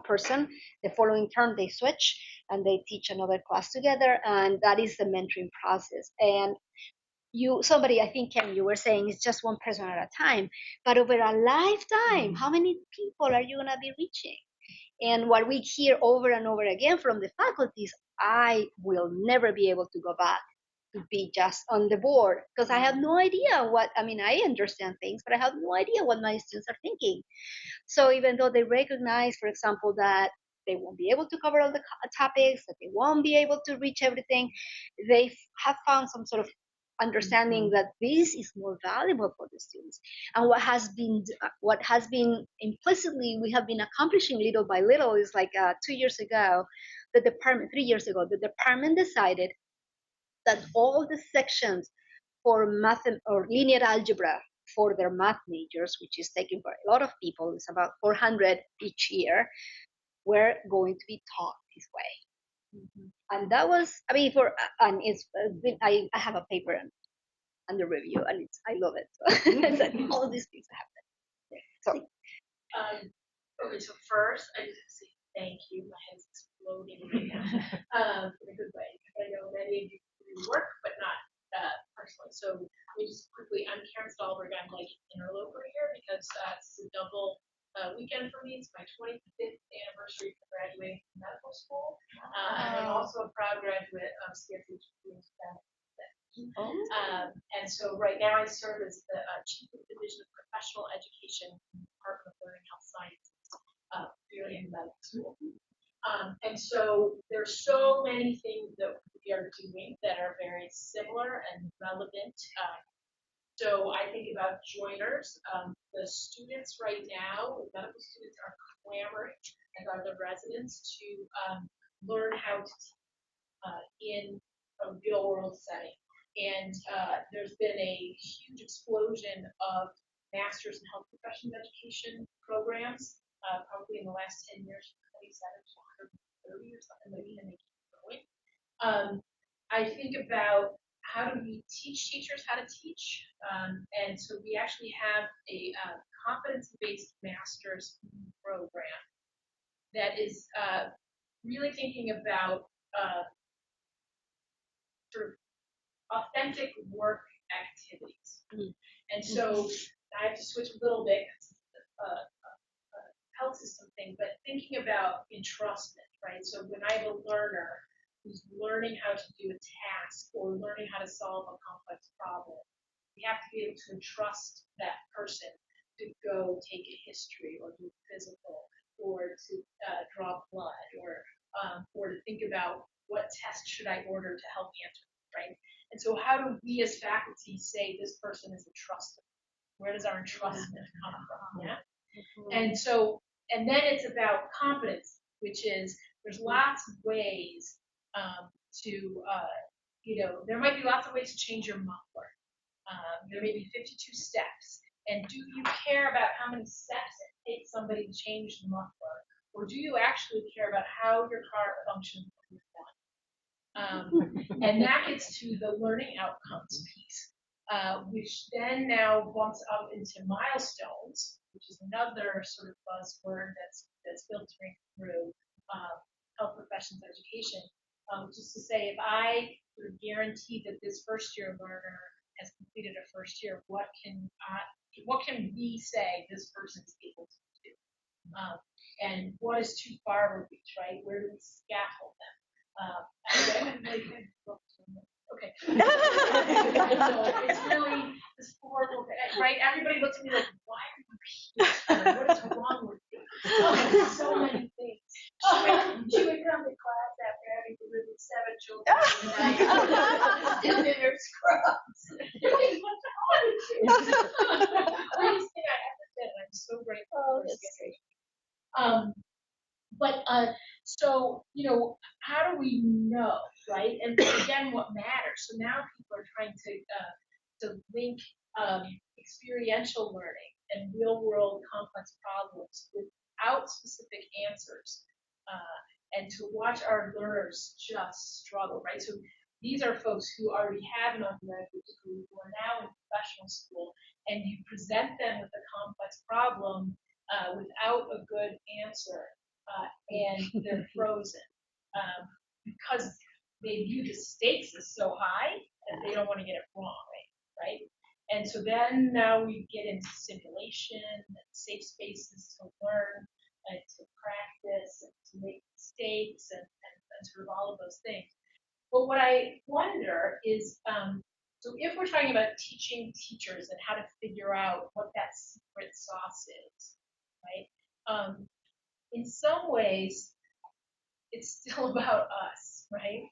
person. The following term they switch and they teach another class together, and that is the mentoring process. And somebody, I think, Ken, you were saying it's just one person at a time, but over a lifetime, how many people are you going to be reaching? And what we hear over and over again from the faculties, I will never be able to go back to be just on the board because I have no idea I understand things, but I have no idea what my students are thinking. So even though they recognize, for example, that they won't be able to cover all the topics, that they won't be able to reach everything, they have found some sort of understanding that this is more valuable for the students. And what has been implicitly we have been accomplishing little by little is like 3 years ago, the department decided that all the sections for math or linear algebra for their math majors, which is taken by a lot of people, it's about 400 each year, were going to be taught this way. And that was, I have a paper under review, and I love it. It's like all these things happen. Sorry. Okay, so first, I just say thank you. My head's exploding right now, in a good way. I know many of you do work, but not personally. So let me just quickly, I'm Karen Stolberg. I'm like interloper here because it's a double weekend for me. It's my 25th anniversary for graduating from medical school. And I'm also a proud graduate of CFH. And so right now I serve as the Chief of Division of Professional Education in the Department of Learning Health Sciences here in medical school. And so there's so many things that we very similar and relevant. So I think about joiners. The students right now, the medical students are clamoring, as are the residents, to learn how to teach in a real world setting. And there's been a huge explosion of master's in health professions education programs, probably in the last 10 years, from 27 to 130 or something like that, and they keep growing. I think about how do we teach teachers how to teach? And so we actually have a competency-based master's program that is really thinking about sort of authentic work activities. And so I have to switch a little bit, health system thing, but thinking about entrustment, right? So when I have a learner who's learning how to do a task or learning how to solve a complex problem, we have to be able to entrust that person to go take a history or do a physical or to draw blood or to think about what test should I order to help answer, right? And so how do we as faculty say this person is entrusted? Where does our entrustment come from? Yeah. And so, and then it's about competence, which is there's lots of ways there might be lots of ways to change your muffler. There may be 52 steps. And do you care about how many steps it takes somebody to change the muffler? Or do you actually care about how your car functions when you're done? And that gets to the learning outcomes piece, which then now bumps up into milestones, which is another sort of buzzword that's filtering through health professions education, which is to say, if I sort of guarantee that this first year learner has completed a first year, what can we say this person's able to do? And what is too far of a reach, right? Where do we scaffold them? Okay. So it's really this horrible, right? Everybody looks at me like, why are you here? What is wrong with you? There's so many things. She would come to class after having delivered 7 children still in her scrubs. What's wrong with you? Greatest thing I ever did, and I'm so grateful for this situation. So, how do we know, right? And again, what matters? So now people are trying to link experiential learning and real world complex problems without specific answers, and to watch our learners just struggle, right? So these are folks who already have an undergraduate degree, who are now in professional school, and you present them with a complex problem without a good answer. And they're frozen because they view the stakes as so high that they don't want to get it wrong, right? And so then now we get into simulation and safe spaces to learn and to practice and to make mistakes and sort of all of those things. But what I wonder is, so if we're talking about teaching teachers and how to figure out what that secret sauce is, right? In some ways, it's still about us, right?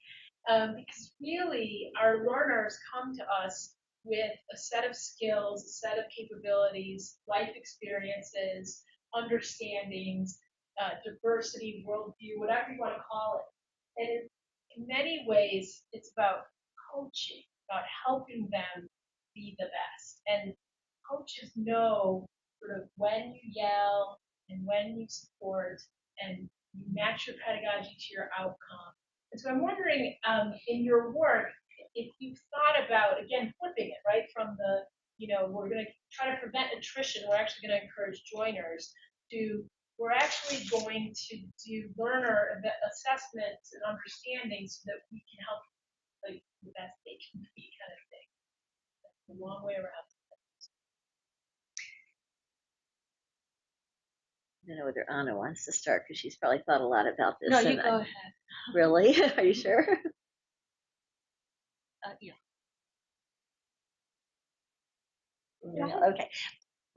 Because really, our learners come to us with a set of skills, a set of capabilities, life experiences, understandings, diversity, worldview, whatever you want to call it. And in many ways, it's about coaching, about helping them be the best. And coaches know sort of when you yell and when you support and you match your pedagogy to your outcome. And so I'm wondering, in your work, if you've thought about, again, flipping it, right, from the, we're going to try to prevent attrition, we're actually going to encourage joiners to, we're actually going to do learner assessments and understanding so that we can help like the best they can be, kind of thing. That's a long way around. I don't know whether Anna wants to start because she's probably thought a lot about this. No, you go ahead. Really? Are you sure? Yeah. Okay.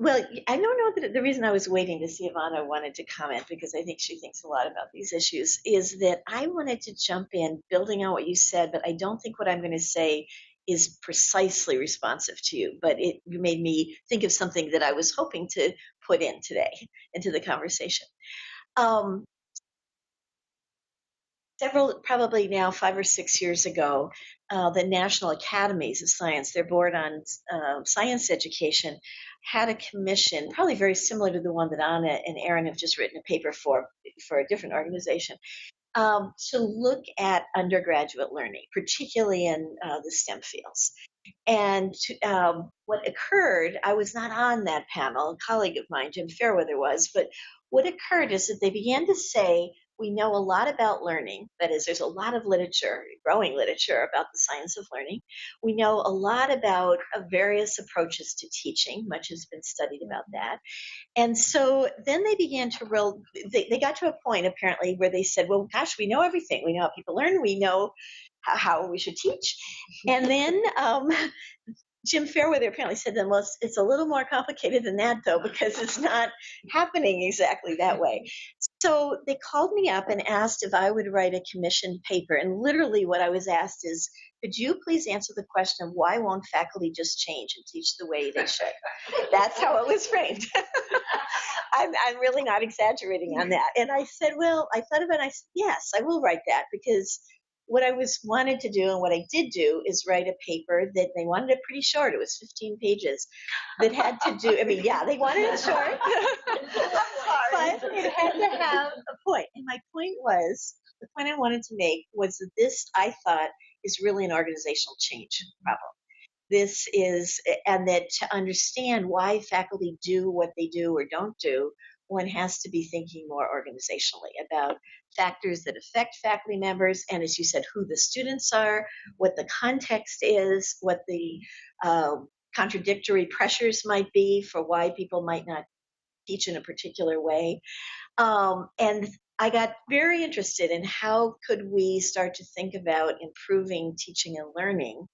Well, I don't know that the reason I was waiting to see if Anna wanted to comment, because I think she thinks a lot about these issues, is that I wanted to jump in building on what you said, but I don't think what I'm going to say is precisely responsive to you. But you made me think of something that I was hoping to put in today into the conversation. Um, probably now 5 or 6 years ago, the National Academies of Science, their board on science education, had a commission, probably very similar to the one that Anna and Aaron have just written a paper for a different organization, to look at undergraduate learning, particularly in the STEM fields. And what occurred, I was not on that panel, a colleague of mine, Jim Fairweather, was, but what occurred is that they began to say, we know a lot about learning. That is, there's a lot of literature, growing literature about the science of learning. We know a lot about various approaches to teaching. Much has been studied about that. And so then they began to they got to a point apparently where they said, well, gosh, we know everything. We know how people learn. We know how we should teach. And then Jim Fairweather apparently said to them, well, it's a little more complicated than that, though, because it's not happening exactly that way. So they called me up and asked if I would write a commissioned paper. And literally what I was asked is, could you please answer the question, why won't faculty just change and teach the way they should? That's how it was framed. I'm really not exaggerating on that. And I said, well, I thought about it. I said, yes, I will write that, because what I wanted to do and what I did do is write a paper that they wanted it pretty short. It was 15 pages that had to do, I mean, yeah, they wanted it short, but it had to have a point. And my point was, the point I wanted to make was that this, I thought, is really an organizational change problem. This is, and that to understand why faculty do what they do or don't do, one has to be thinking more organizationally about factors that affect faculty members, and as you said, who the students are, what the context is, what the contradictory pressures might be for why people might not teach in a particular way. And I got very interested in how could we start to think about improving teaching and learning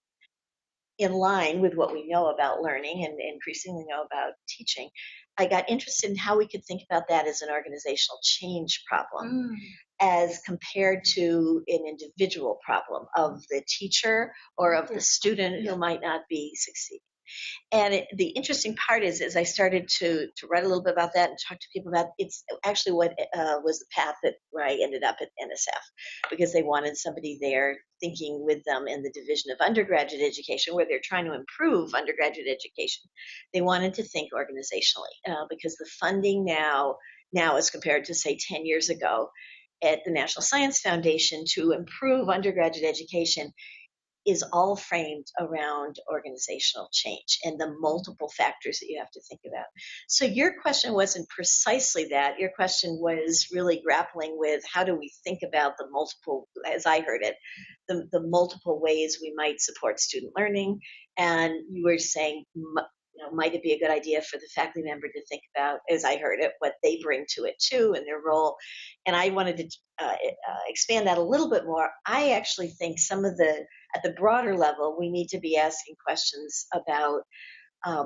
in line with what we know about learning and increasingly know about teaching. I got interested in how we could think about that as an organizational change problem as compared to an individual problem of the teacher or of the student who might not be succeeding. And the interesting part is, as I started to write a little bit about that and talk to people about it's actually what was the path where I ended up at NSF, because they wanted somebody there thinking with them in the Division of Undergraduate Education, where they're trying to improve undergraduate education. They wanted to think organizationally, because the funding now as compared to, say, 10 years ago at the National Science Foundation to improve undergraduate education is all framed around organizational change and the multiple factors that you have to think about. So your question wasn't precisely that. Your question was really grappling with how do we think about the multiple, as I heard it, the multiple ways we might support student learning. And you were saying, might it be a good idea for the faculty member to think about, as I heard it, what they bring to it too and their role. And I wanted to expand that a little bit more. I actually think at the broader level, we need to be asking questions about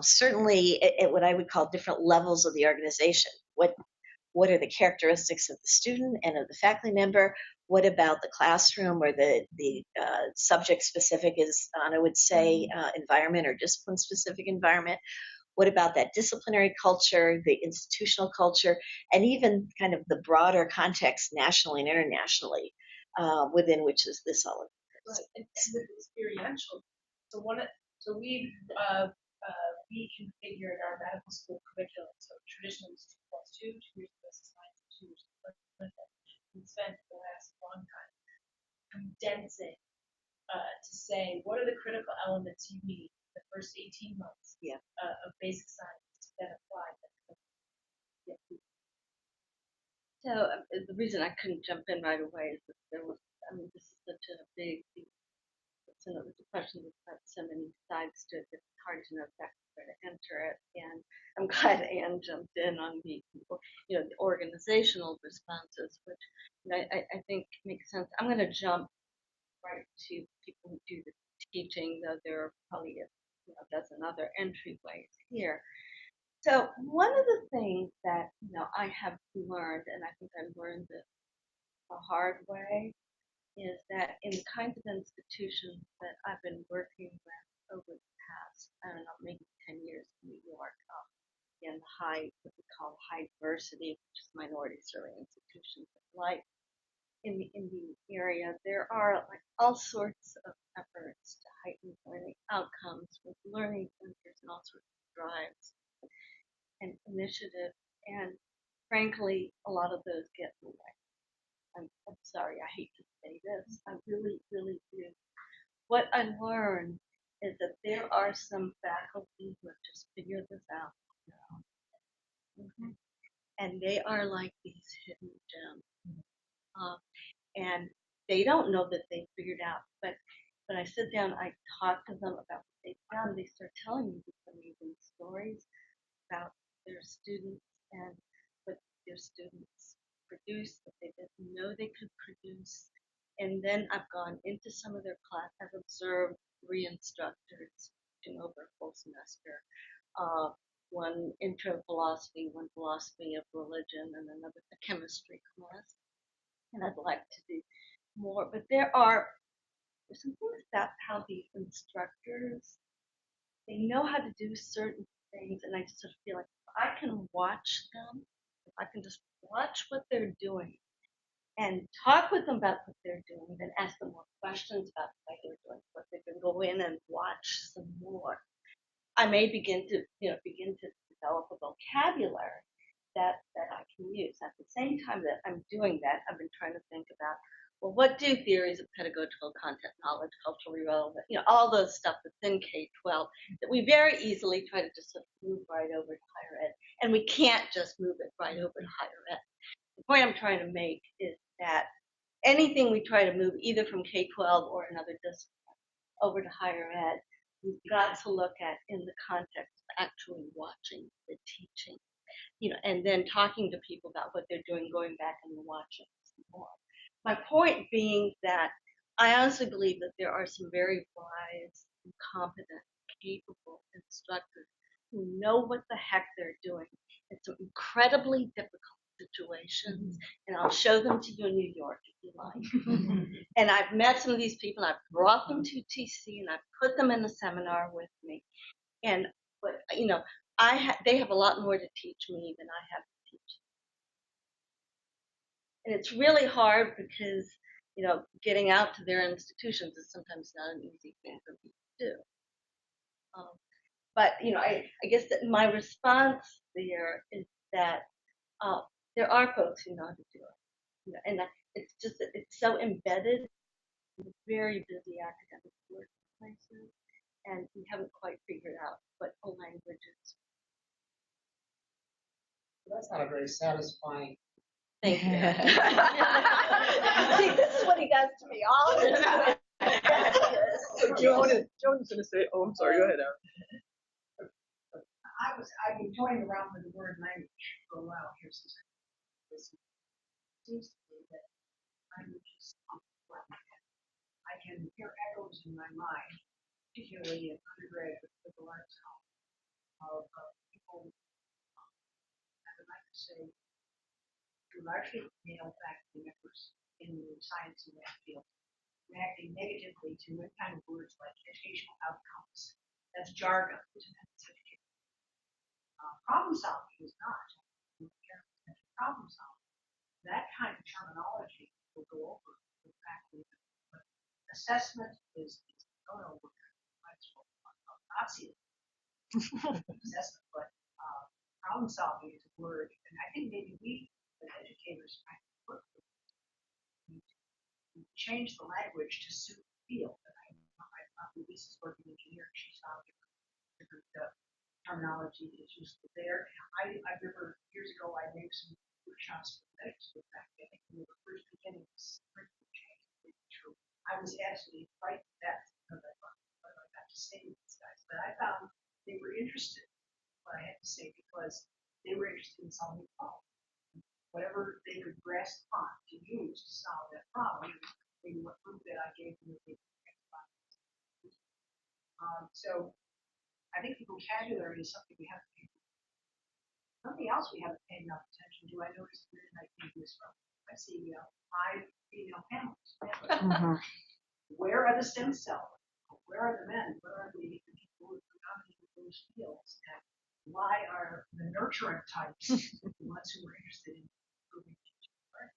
certainly at what I would call different levels of the organization. What are the characteristics of the student and of the faculty member? What about the classroom or the subject specific, as Anna would say, environment or discipline specific environment? What about that disciplinary culture, the institutional culture, and even kind of the broader context nationally and internationally within which is this all occurs? Right. And with experiential. So we've reconfigured our medical school curriculum. So traditionally it was 2+2, 2 years of science, 2 years of clinical. We spent the last long time condensing to say what are the critical elements you need the first 18 months of basic science that apply. So the reason I couldn't jump in right away is that this is such a big, it's another question that's got so many sides to it that it's hard to know exactly where to enter it. And I'm glad Anne jumped in on the organizational responses, which I think makes sense. I'm going to jump right to people who do the teaching, though there are probably a dozen other entryways here. So one of the things that I have learned, and I think I learned it the hard way, is that in the kinds of institutions that I've been working with over the past, I don't know, maybe 10 years in New York, in what we call high diversity, which is minority serving institutions, like in the area, there are like all sorts of efforts to heighten learning outcomes with learning centers and all sorts of drives and initiatives. And frankly, a lot of those get in the way. I'm sorry, I hate to say this. I really, really do. What I learned is that there are some faculty who have just figured this out. And they are like these hidden gems. Uh, and they don't know that they figured out. But when I sit down, I talk to them about what they've done. They start telling me these amazing stories about their students and what their students produce that they didn't know they could produce. And then I've gone into some of their class. I've observed 3 instructors teaching over a full semester. One intro philosophy, one philosophy of religion, and another a chemistry class. And I'd like to do more. But there's some things about how these instructors, they know how to do certain things, and I just sort of feel like if I can watch them, if I can just watch what they're doing and talk with them about what they're doing, then ask them more questions about what they're doing, what they can go in and watch some more. I may begin to develop a vocabulary that I can use. At the same time that I'm doing that, I've been trying to think about, well, what do theories of pedagogical content knowledge, culturally relevant, all those stuff that's in K-12 that we very easily try to just sort of move right over to higher ed, and we can't just move it right over to higher ed. The point I'm trying to make is that anything we try to move either from K-12 or another discipline over to higher ed, we've got to look at in the context of actually watching the teaching, and then talking to people about what they're doing, going back and watching some more. My point being that I honestly believe that there are some very wise, and competent, capable instructors who know what the heck they're doing in some incredibly difficult situations, and I'll show them to you in New York if you like. And I've met some of these people, and I've brought them to TC, and I've put them in the seminar with me. And they have a lot more to teach me than I have to teach. And it's really hard because getting out to their institutions is sometimes not an easy thing for me to do. But I guess that my response there is that there are folks who know how to do it, and it's just that it's so embedded in very busy academic workplaces, and we haven't quite figured out what a language is. That's not a very satisfying. Thank you. See, this is what he does to me all the time. Joan is going to say, oh, I'm sorry, go ahead, Aaron. I've been toying around with the word language for a while here since it seems to me that language is complex. I can hear echoes in my mind, particularly in undergraduate liberal arts college, of people, I would like to say, who largely male faculty members in the science and math field, reacting negatively to what kind of words like educational outcomes. That's jargon. Problem solving is not. Problem solving. That kind of terminology will go over the faculty. But assessment is no, Nazi assessment, but problem solving is a word, and I think maybe we, as educators, might work with change the language to suit the field. And Lisa's working engineer, she saw different terminology is useful there. I remember years ago I made some workshops for medics with that. I think we were first beginning this curriculum change. I was absolutely frightened to death because I thought, what do I got to say to these guys? But I found they were interested in what I had to say because they were interested in solving a problem. Whatever they could grasp upon to use to solve that problem, maybe what little bit I gave them, they could grasp upon. So I think the vocabulary is something we have to be else we haven't paid enough attention to. I noticed that, and I think this from, I see 5 female panelists. Where are the stem cells? Where are the men? Where are the people who are predominant in those fields? And why are the nurturant types the ones who are interested in improving teaching and learning?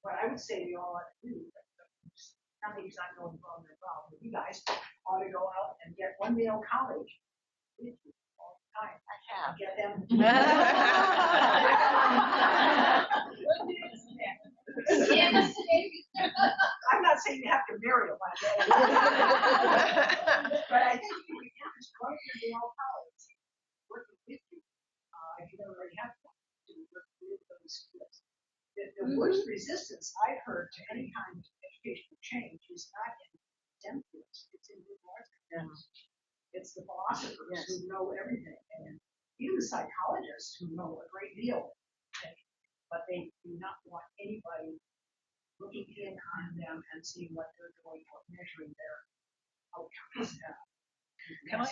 What I would say we all ought to do, not because I'm no involved, but you guys ought to go out and get one male colleague with you all the time. I have. Get them. I'm not saying you have to marry a white man. But I think you can just go to your male colleagues working with you. If you don't already have one, to work with those skills. The worst resistance I've heard to any kind of educational change is not in STEM fields, it's in liberal arts fields. It's the philosophers who know everything, and even the psychologists who know a great deal, but they do not want anybody looking in on them and seeing what they're doing or measuring their outcomes. Can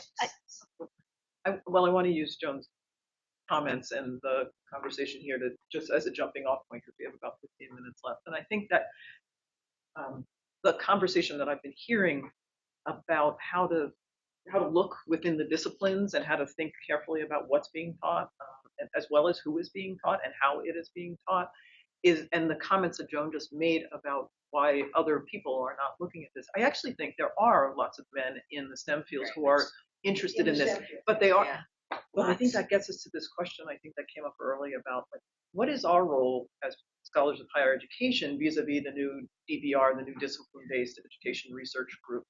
I want to use Joan's comments and the conversation here to just as a jumping off point because we have about 15 minutes left. And I think that the conversation that I've been hearing about how to look within the disciplines and how to think carefully about what's being taught, as well as who is being taught and how it is being taught, and the comments that Joan just made about why other people are not looking at this. I actually think there are lots of men in the STEM fields who are interested in this, but they are. Well, I think that gets us to this question I think that came up early about like, what is our role as scholars of higher education vis-a-vis the new DBR, the new discipline-based education research group?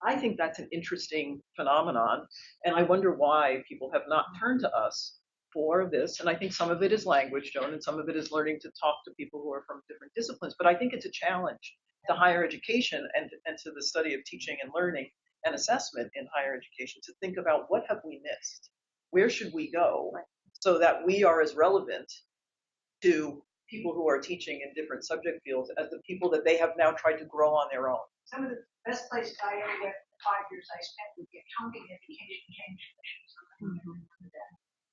I think that's an interesting phenomenon, and I wonder why people have not turned to us for this. And I think some of it is language, Joan, and some of it is learning to talk to people who are from different disciplines. But I think it's a challenge to higher education and to the study of teaching and learning and assessment in higher education to think about what have we missed? Where should we go so that we are as relevant to people who are teaching in different subject fields as the people that they have now tried to grow on their own? Some of the best places I ever went, the 5 years I spent with the Accounting Education Change Commission.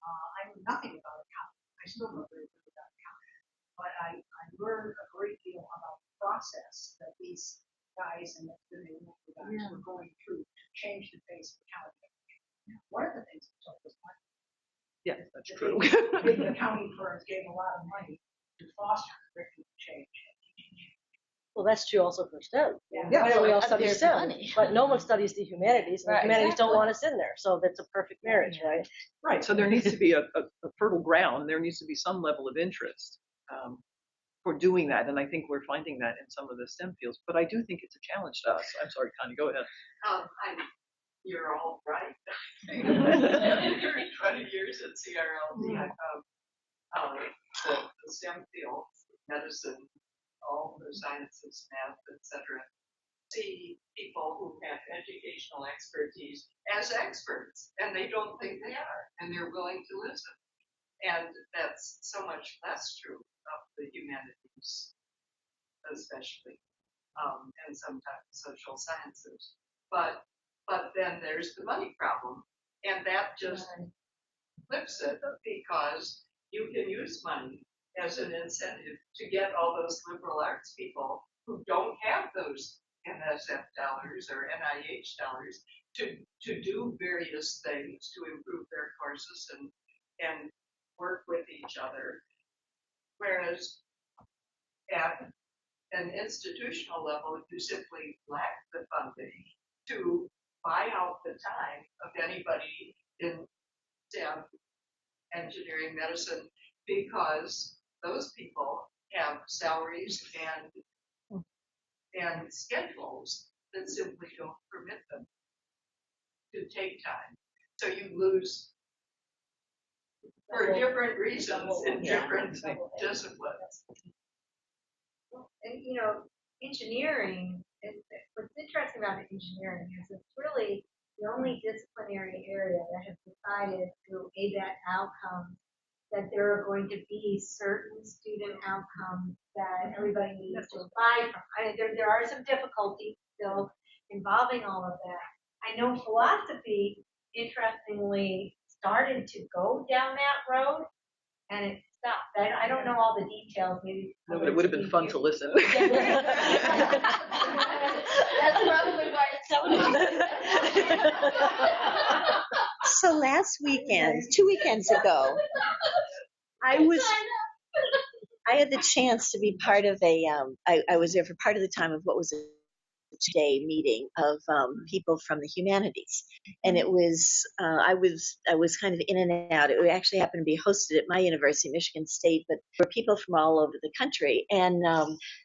I knew nothing about accounting. I still know very little about accounting. But I learned a great deal about the process that these guys and the guys were going through to change the face of accounting. One of the things that told us money. Yes, that's true. Big accounting firms gave a lot of money to foster curriculum change. Well, that's true also for STEM. Yeah. We all Well, study there's STEM, money. but no one studies the humanities, and the Right, humanities don't exactly. want us in there. So that's a perfect marriage, right? Right, so there needs to be a fertile ground. There needs to be some level of interest for doing that, and I think we're finding that in some of the STEM fields. But I do think it's a challenge to us. I'm sorry, Connie, go ahead. You're all right. After 20 years at CRLD, the STEM fields, medicine, all the sciences, math, etc., see people who have educational expertise as experts, and they don't think they are, and they're willing to listen. And that's so much less true of the humanities, especially, and sometimes social sciences. But then there's the money problem, and that just flips it because you can use money as an incentive to get all those liberal arts people who don't have those NSF dollars or NIH dollars to do various things to improve their courses and work with each other. Whereas at an institutional level, you simply lack the funding to buy out the time of anybody in STEM, engineering, medicine, because those people have salaries and schedules that simply don't permit them to take time. So you lose for different reasons in different disciplines. And engineering, what's interesting about engineering is it's really the only disciplinary area that has decided through ABET outcomes that there are going to be certain student outcomes that everybody needs to apply from. I mean, there are some difficulties still involving all of that. I know philosophy, interestingly, started to go down that road, and it stopped. I don't know all the details. Maybe. No, but it would have been fun to listen. That's probably why it's so. So last weekend, 2 weekends ago, I had the chance to be part of I was there for part of the time of what was a day meeting of people from the humanities, and it was I was kind of in and out. It actually happened to be hosted at my university, Michigan State, but there were people from all over the country, and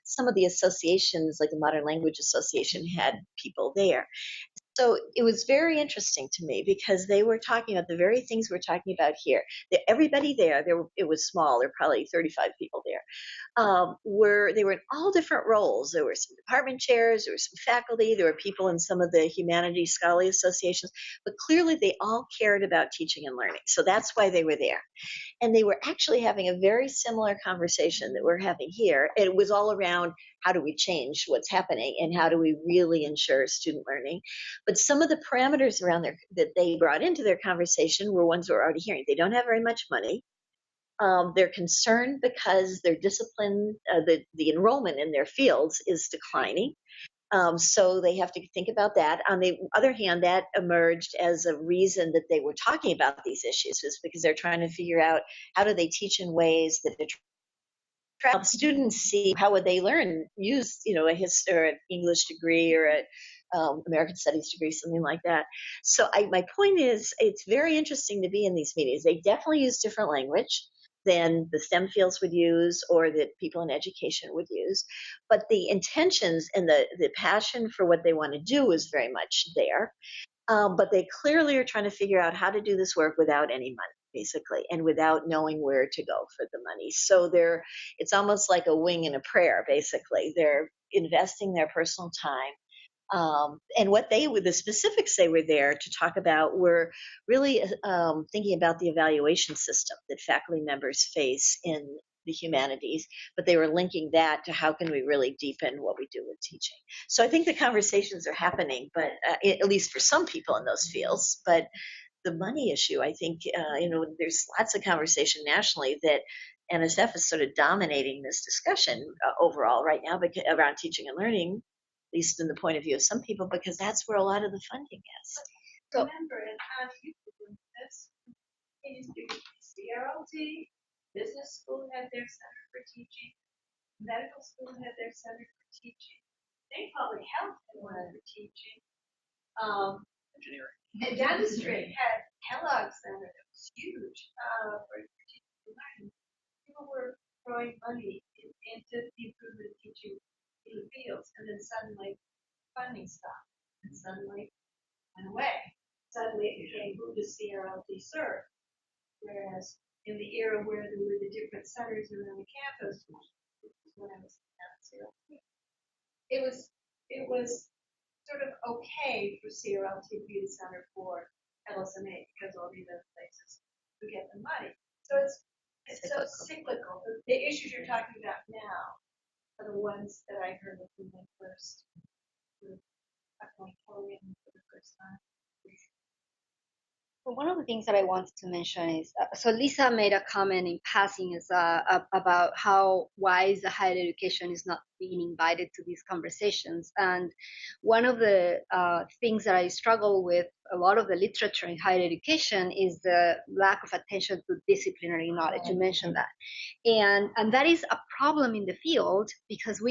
some of the associations, like the Modern Language Association, had people there. So it was very interesting to me because they were talking about the very things we're talking about here. Everybody there, it was small. There were probably 35 people there. They were in all different roles. There were some department chairs, there were some faculty, there were people in some of the humanities scholarly associations, but clearly they all cared about teaching and learning. So that's why they were there. And they were actually having a very similar conversation that we're having here. It was all around how do we change what's happening and how do we really ensure student learning. But some of the parameters around there that they brought into their conversation were ones we're already hearing. They don't have very much money. They're concerned because their discipline, the enrollment in their fields is declining. So they have to think about that. On the other hand, that emerged as a reason that they were talking about these issues, is because they're trying to figure out how do they teach in ways that help students see how would they learn, use a history or an English degree or a American Studies degree, something like that. So my point is, it's very interesting to be in these meetings. They definitely use different language than the STEM fields would use or that people in education would use. But the intentions and the passion for what they want to do is very much there. But they clearly are trying to figure out how to do this work without any money, basically, and without knowing where to go for the money. So it's almost like a wing and a prayer, basically. They're investing their personal time. And the specifics they were there to talk about were really thinking about the evaluation system that faculty members face in the humanities, but they were linking that to how can we really deepen what we do with teaching. So I think the conversations are happening, but at least for some people in those fields. But the money issue, I think, there's lots of conversation nationally that NSF is sort of dominating this discussion overall right now around teaching and learning, at least in the point of view of some people, because that's where a lot of the funding is. So, remember, and how do you do this? It used to be CRLT, business school had their center for teaching, medical school had their center for teaching, they public health had one for teaching. Engineering. And dentistry had Kellogg Center that was huge for teaching and learning. People were throwing money into the improvement of teaching in the fields, and then suddenly funding stopped, and suddenly went away. Suddenly it became who does CRLT serve? Whereas in the era where there were the different centers around the campus, which was when I was at CRLT, it was sort of okay for CRLT to be the center for LSMA because all these other places would get the money. So it's so cyclical. The issues you're talking about now are the ones that I heard when I first appointed for the first time. Well, one of the things that I wanted to mention is, so Lisa made a comment in passing about why the higher education is not being invited to these conversations. And one of the things that I struggle with a lot of the literature in higher education is the lack of attention to disciplinary knowledge. You mentioned that. And that is a problem in the field because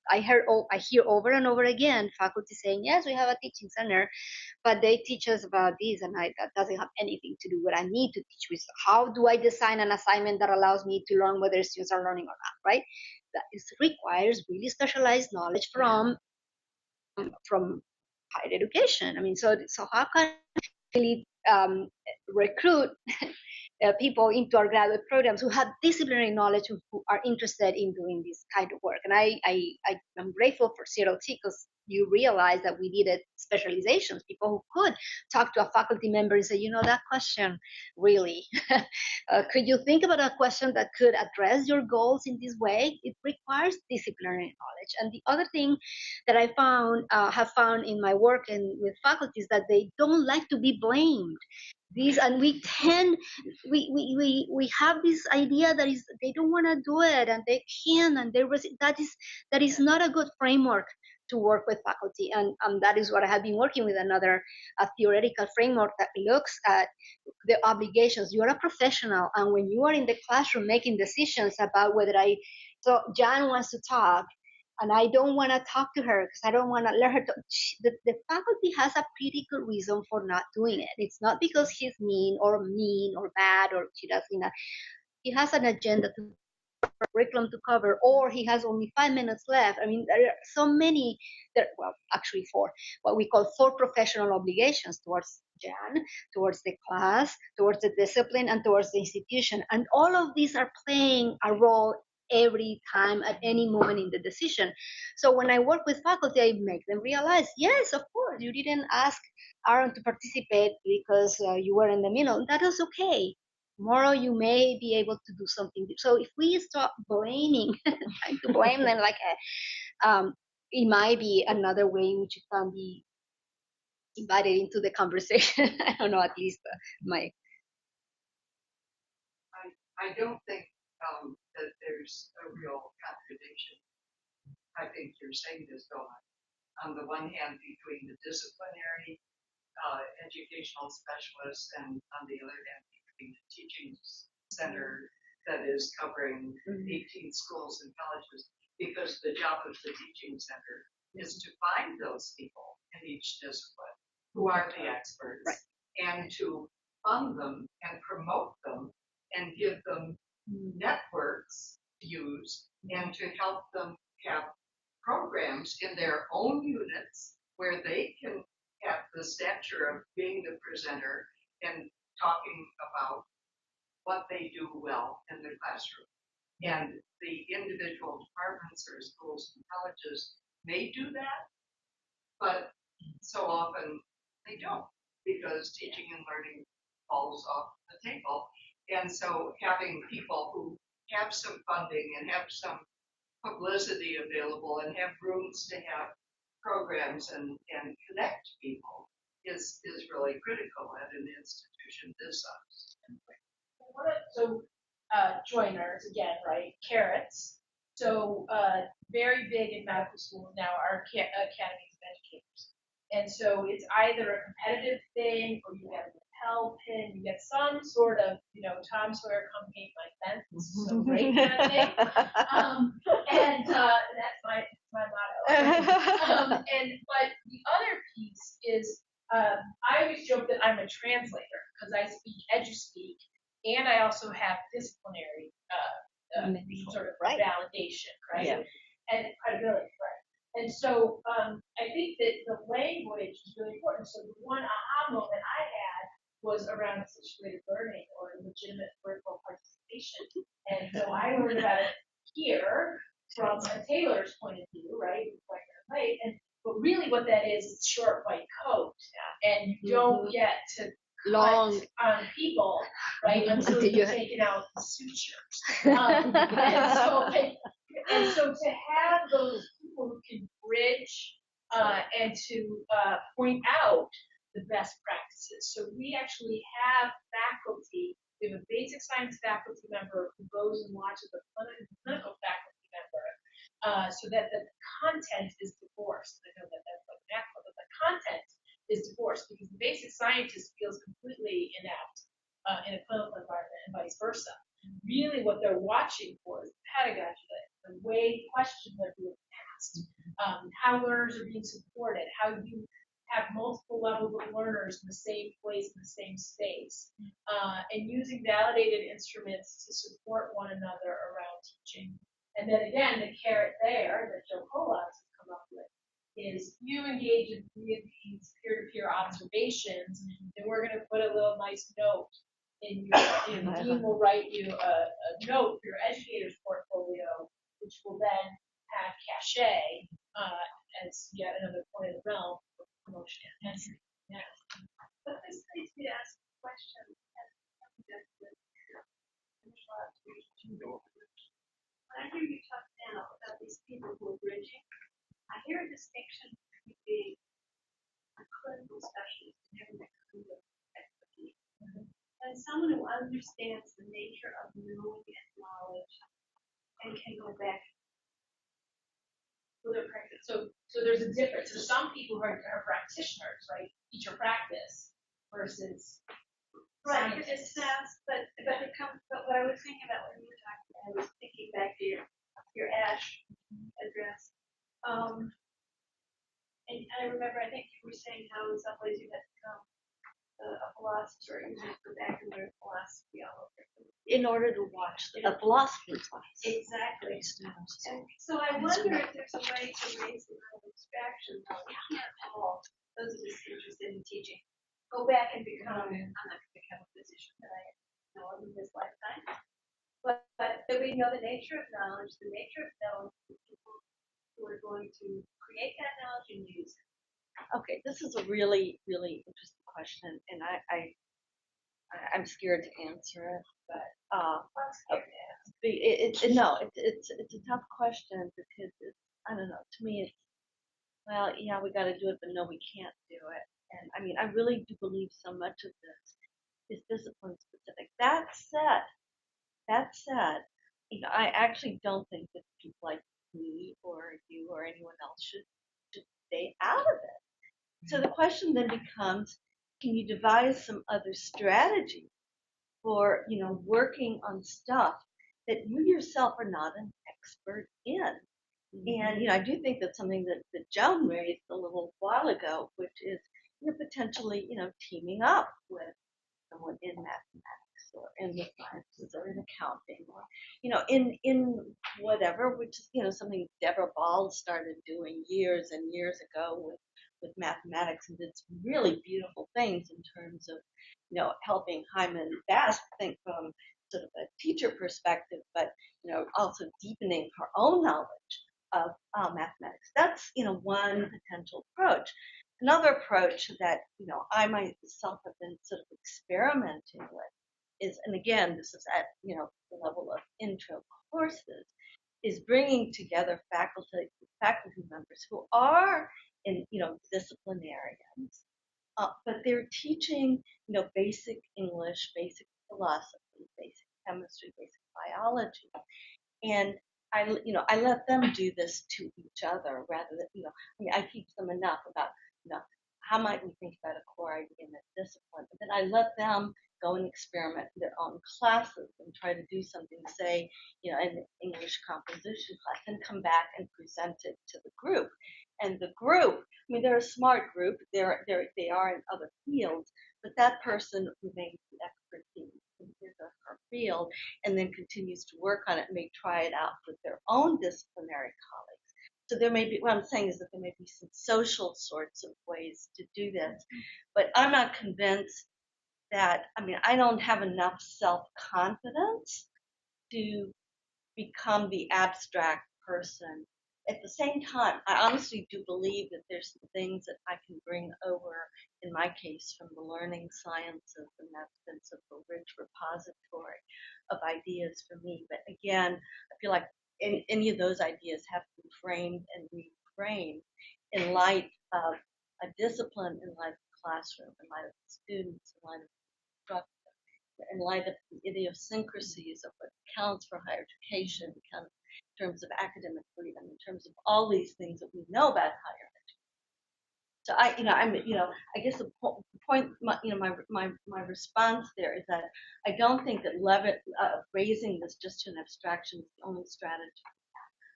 I hear over and over again faculty saying, yes, we have a teaching center, but they teach us about this, and that doesn't have anything to do with what I need to teach with. How do I design an assignment that allows me to learn whether students are learning or not, right? That requires really specialized knowledge from higher education. I mean, so how can we really recruit people into our graduate programs who have disciplinary knowledge, who are interested in doing this kind of work? And I'm grateful for CRLT because you realize that we needed specializations, people who could talk to a faculty member and say, that question really, could you think about a question that could address your goals in this way? It requires disciplinary knowledge. And the other thing that I have found in my work and with faculty is that they don't like to be blamed. And we have this idea that is they don't want to do it and they can, and that is not a good framework to work with faculty. And that is what I have been working with, another theoretical framework that looks at the obligations. You are a professional, and when you are in the classroom making decisions about so Jan wants to talk, and I don't want to talk to her because I don't want to let her talk. The faculty has a pretty good reason for not doing it. It's not because he's mean or bad or she doesn't. He has an agenda to curriculum to cover, or he has only 5 minutes left. I mean, there are so many, actually what we call 4 professional obligations towards Jan, towards the class, towards the discipline, and towards the institution. And all of these are playing a role every time at any moment in the decision. So when I work with faculty, I make them realize, yes, of course, you didn't ask Aaron to participate because you were in the middle. That is okay. Tomorrow you may be able to do something. So if we stop blaming, trying to blame them, it might be another way in which you can be invited into the conversation. I don't know, at least my. I don't think that there's a real contradiction. I think you're saying this, Vilma, on the one hand between the disciplinary educational specialists and on the other hand between the teaching center that is covering 18 schools and colleges, because the job of the teaching center is to find those people in each discipline who are the experts, right, and to fund them and promote them and give them networks to use and to help them have programs in their own units where they can have the stature of being the presenter and talking about what they do well in the classroom. And the individual departments or schools and colleges may do that, but so often they don't, because teaching and learning falls off the table. And so having people who have some funding and have some publicity available and have rooms to have programs and connect people is really critical at an institution this size. So joiners, again, right? Carrots. So very big in medical schools now are academies of educators. And so it's either a competitive thing or you have a lapel pin, you get some sort of, Tom Sawyer, come paint my fence, this is so great kind of thing. And that's my motto. But the other piece is, I always joke that I'm a translator because I speak edu-speak, and I also have disciplinary sort of validation, right? Yeah. And credibility, right? And so I think that the language is really important. So the one aha moment I had was around situated learning or legitimate vertical participation. And so I learned about it here from a Taylor's point of view, right? But really what that is short white coat. And you don't get to Long on people, right, until you've taken out the sutures. And so to have those people who can bridge and to point out the best practices. So we actually have faculty. We have a basic science faculty member who goes and watches a clinical faculty member, so that the content is divorced. I know that that's like an acronym, but the content is divorced because the basic scientist feels completely inept in a clinical environment and vice versa. Really what they're watching for is pedagogy, the way questions are being asked, how learners are being supported, how you have multiple levels of learners in the same place, in the same space, and using validated instruments to support one another around teaching. And then again, the carrot there that Joe Colas has come up with is you engage in these peer-to-peer observations, and we're going to put a little nice note in your, the dean will write you a note for your educator's portfolio, which will then have cachet as that's yet another point of the realm for promotion and entry. Yeah. But this leads me to ask a question. When I hear you talk now about these people who are bridging, I hear a distinction between being a clinical specialist and having that kind of expertise, and someone who understands the nature of knowing and knowledge and can go back. For their practice. So there's a difference. So some people are practitioners, right? Teacher practice versus Right, it scientists. sounds, but what I was thinking about when you were talking, I was thinking back to your ASH address. And I remember, I think you were saying how in some ways you had to become a philosopher, you had to go back and learn philosophy all over. In order to watch a philosophy class. Exactly. And so I wonder if there's a way to raise the level of abstraction. We can't all, those of us interested in teaching, go back and become, I'm not going to become a physician that I know of in this lifetime, but that we know the nature of knowledge, the nature of knowing the people who are going to create that knowledge and use it. Okay, this is a really, really interesting question, and I'm scared to answer it, but it's a tough question because I don't know. To me, it's well, yeah, we got to do it, but no, we can't do it. And I mean, I really do believe so much of this is discipline specific. That said, I actually don't think that people like me or you or anyone else should stay out of it. So the question then becomes, can you devise some other strategy for, working on stuff that you yourself are not an expert in? And, I do think that's something that Joan raised a little while ago, which is, potentially, teaming up with someone in mathematics or in the sciences or in accounting or, in whatever, which is, something Deborah Ball started doing years and years ago with mathematics and did some really beautiful things in terms of, helping Hyman Bass think from sort of a teacher perspective, but, also deepening her own knowledge of mathematics. That's, one potential approach. Another approach that, I myself have been sort of experimenting with is, and again, this is at, the level of intro courses, is bringing together faculty members who are in, disciplinarians, but they're teaching, basic English, basic philosophy, basic chemistry, basic biology. And I let them do this to each other rather than, I teach them enough about, how might we think about a core idea in a discipline? But then I let them go and experiment in their own classes and try to do something, say, an English composition class, and come back and present it to the group. And the group, they're a smart group, they are in other fields, but that person remains the expertise in his or her field and then continues to work on it and may try it out with their own disciplinary colleagues. So there may be, what I'm saying is that there may be some social sorts of ways to do this, but I'm not convinced that, I don't have enough self-confidence to become the abstract person. At the same time, I honestly do believe that there's some things that I can bring over, in my case, from the learning sciences, and that's been sort of a rich repository of ideas for me. But again, I feel like any of those ideas have to be framed and reframed in light of a discipline, in light of the classroom, in light of the students, in light of the instructor, in light of the idiosyncrasies of what counts for higher education, in terms of academic freedom, in terms of all these things that we know about higher education. So I guess the point, my response there is that I don't think that raising this just to an abstraction is the only strategy.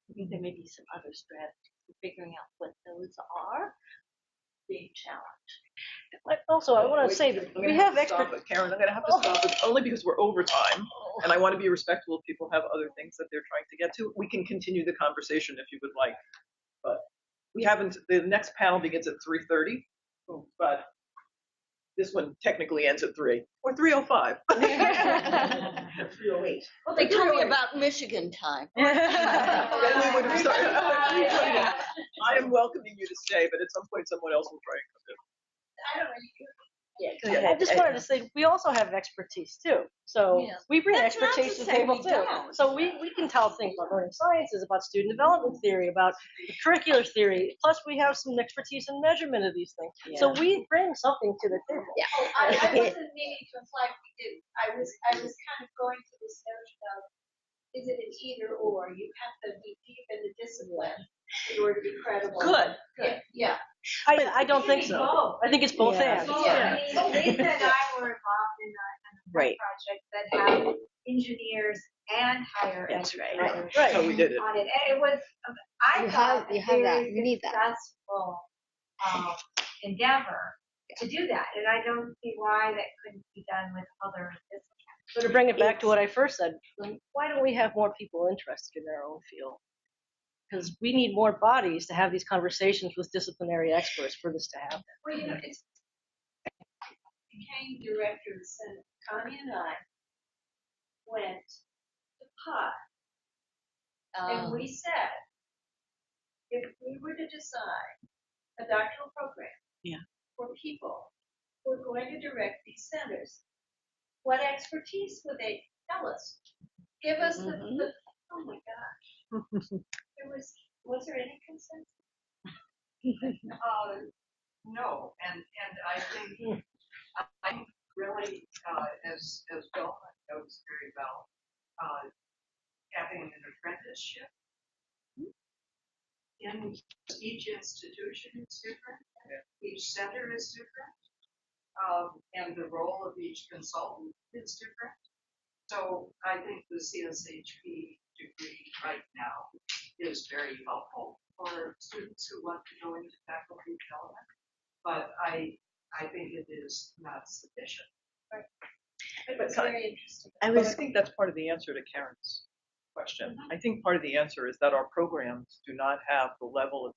I think there may be some other strategies. Figuring out what those are, big challenge. Also, I want to say that we have expert. Karen, I'm going to have to stop it only because we're over time, and I want to be respectful if people have other things that they're trying to get to. We can continue the conversation if you would like, but we haven't. The next panel begins at 3:30, but This one technically ends at 3 or 3:05. 308. Well, they told me about Michigan time. Then we would have started. I am welcoming you to stay, but at some point someone else will try and come in. I don't know. I just wanted to say, we also have expertise too. So Yeah. we bring That's not expertise to to the say table we too. don't. So we can tell things about learning sciences, about student development theory, about the curricular theory. Plus we have some expertise in measurement of these things. So we bring something to the table. Yeah. Oh, I wasn't meaning to imply we didn't. I was kind of going to this notion of, is it an either or? You have to be deep in the discipline in order to be credible. Good. Yeah. I don't It think can be so. both. I think it's both Yeah. and. So, Yeah. I mean, Lisa and I were involved in a Right. project that had engineers and higher That's right. educators Right. So we did it. on it. And it was, I You thought, have a that. very You need that. successful endeavor to do that. And I don't see why that couldn't be done with other disciplines. So to bring it back to what I first said, why don't we have more people interested in their own field? Because we need more bodies to have these conversations with disciplinary experts for this to happen. Well, it's became director of the Senate. Connie and I went to POT, and we said, if we were to design a doctoral program for people who are going to direct these centers, what expertise would they tell us? Give us the oh my gosh. Was there any consensus? No, and I think I'm really, as Vilma knows very well, having an apprenticeship in each institution is different, each center is different, and the role of each consultant is different. So I think the CSHP degree right now is very helpful for students who want to go into faculty development, but I think it is not sufficient. It was very interesting. But I think that's part of the answer to Karen's question. I think part of the answer is that our programs do not have the level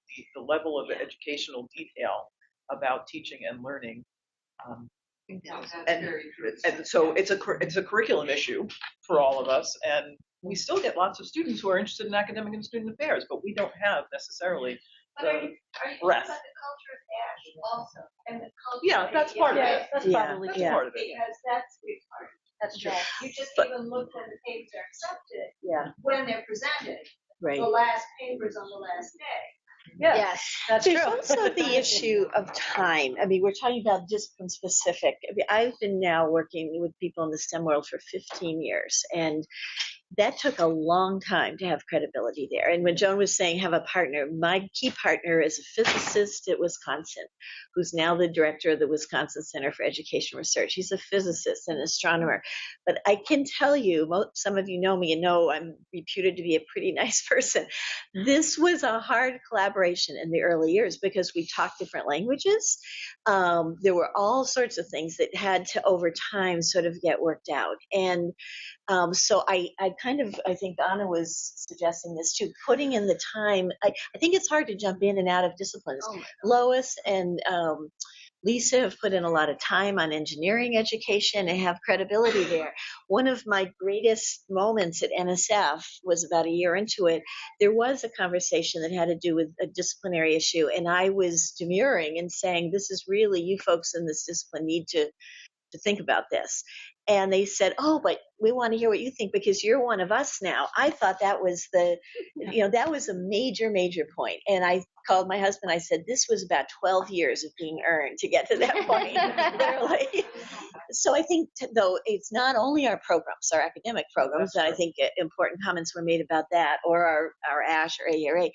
of educational detail about teaching and learning. That's And- very true. And so it's a curriculum issue for all of us, and we still get lots of students who are interested in academic and student affairs, but we don't have necessarily But are the you talking breadth. about the culture of ASH also? And the culture Yeah, that's part of Yeah, it. that's Yeah. probably That's true. part of it. Because that's required. That's true. You just But- even look when the papers are accepted, Yeah. when they're presented, Right. the last papers on the last day. Yeah, Yes. that's There's true. also the issue of time. I mean, we're talking about discipline specific. I mean, I've been now working with people in the STEM world for 15 years, and that took a long time to have credibility there. And when Joan was saying have a partner, my key partner is a physicist at Wisconsin, who's now the director of the Wisconsin Center for Education Research. He's a physicist and astronomer. But I can tell you, some of you know me and know I'm reputed to be a pretty nice person. This was a hard collaboration in the early years because we talked different languages. There were all sorts of things that had to, over time, sort of get worked out. And so I think Anna was suggesting this too, putting in the time. I think it's hard to jump in and out of disciplines. Lois and Lisa have put in a lot of time on engineering education and have credibility there. One of my greatest moments at NSF was about a year into it. There was a conversation that had to do with a disciplinary issue, and I was demurring and saying, this is really, you folks in this discipline need to think about this. And they said, oh, but we want to hear what you think because you're one of us now. I thought that was that was a major, major point. And I called my husband. I said, this was about 12 years of being earned to get to that point. Literally. So I think, though, it's not only our programs, our academic programs, and I think important comments were made about that, or our ASH or AERA.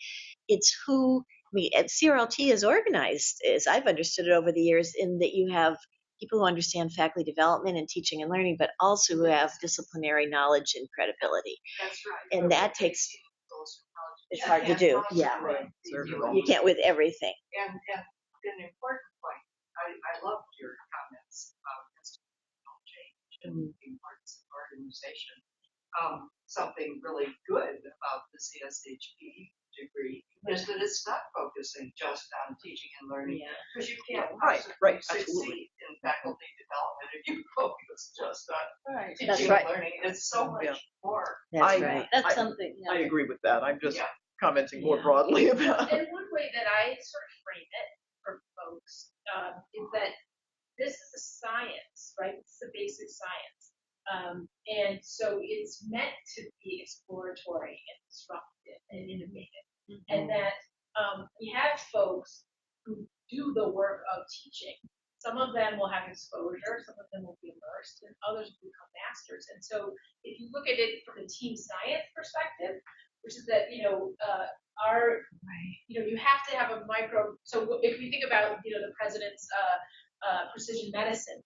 It's who CRLT is organized, as I've understood it over the years, in that you have people who understand faculty development and teaching and learning, but also who have disciplinary knowledge and credibility. That's right. And that takes, it's hard to do. Yeah. You can't with everything. And an important point, I loved your comments about institutional change and the importance of organization. something really good about the CSHP degree is that it's not focusing just on teaching and learning, because you can't possibly succeed in faculty development if you focus just on teaching and learning. It's so much more. That's right. That's something. Yeah. I agree with that. I'm just commenting more broadly about it. And one way that I sort of frame it for folks is that this is a science, right? It's a basic science. And so it's meant to be exploratory and disruptive and innovative. And that we have folks who do the work of teaching. Some of them will have exposure, some of them will be immersed, and others will become masters. And so if you look at it from a team science perspective, which is that, you have to have a micro, so if we think about, the president's precision medicine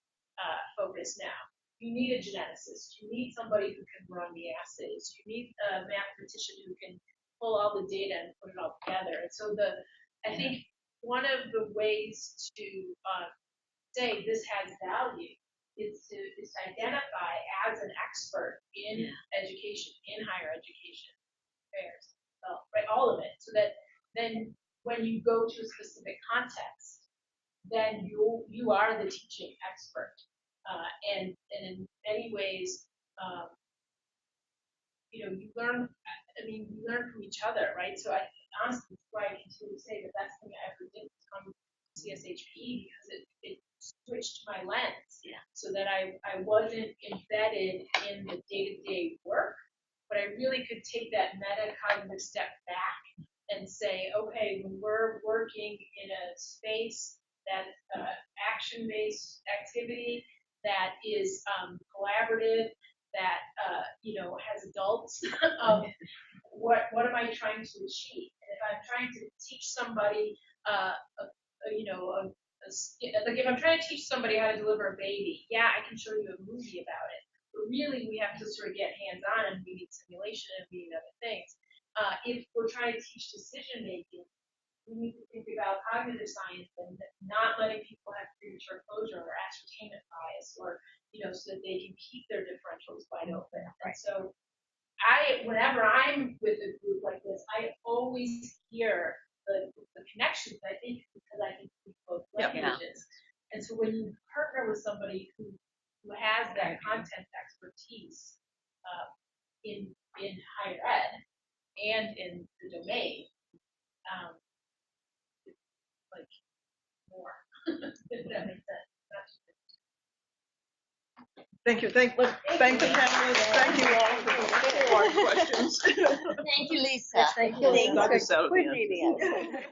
focus now, you need a geneticist, you need somebody who can run the assays, you need a mathematician who can pull all the data and put it all together. And so I think one of the ways to say this has value is to identify as an expert in education, in higher education affairs, right, all of it, so that then when you go to a specific context, then you are the teaching expert, and in many ways, you learn. I mean, you learn from each other, right? So honestly, that's why I continue to say the best thing I ever did was come to CSHP, because it switched my lens, so that I wasn't embedded in the day-to-day work, but I really could take that metacognitive step back and say, okay, when we're working in a space that action-based activity that is collaborative, that has adults, what am I trying to achieve? And if I'm trying to teach somebody, like if I'm trying to teach somebody how to deliver a baby, I can show you a movie about it. But really, we have to sort of get hands-on, and we need simulation, and we need other things. If we're trying to teach decision making, we need to think about cognitive science and not letting people have premature closure or ascertainment bias, or so that they can keep their differentials wide open. And so, whenever I'm with a group like this, I always hear the connections. I think because I can speak both languages, and so when you partner with somebody who has that content expertise in higher ed and in the domain, it's like more. If that makes sense. Thank you. Thank the panelists. Thank you all for the hard questions. Thank you, Lisa. Thank you. Thanks Got for this out at the end. coordinating us.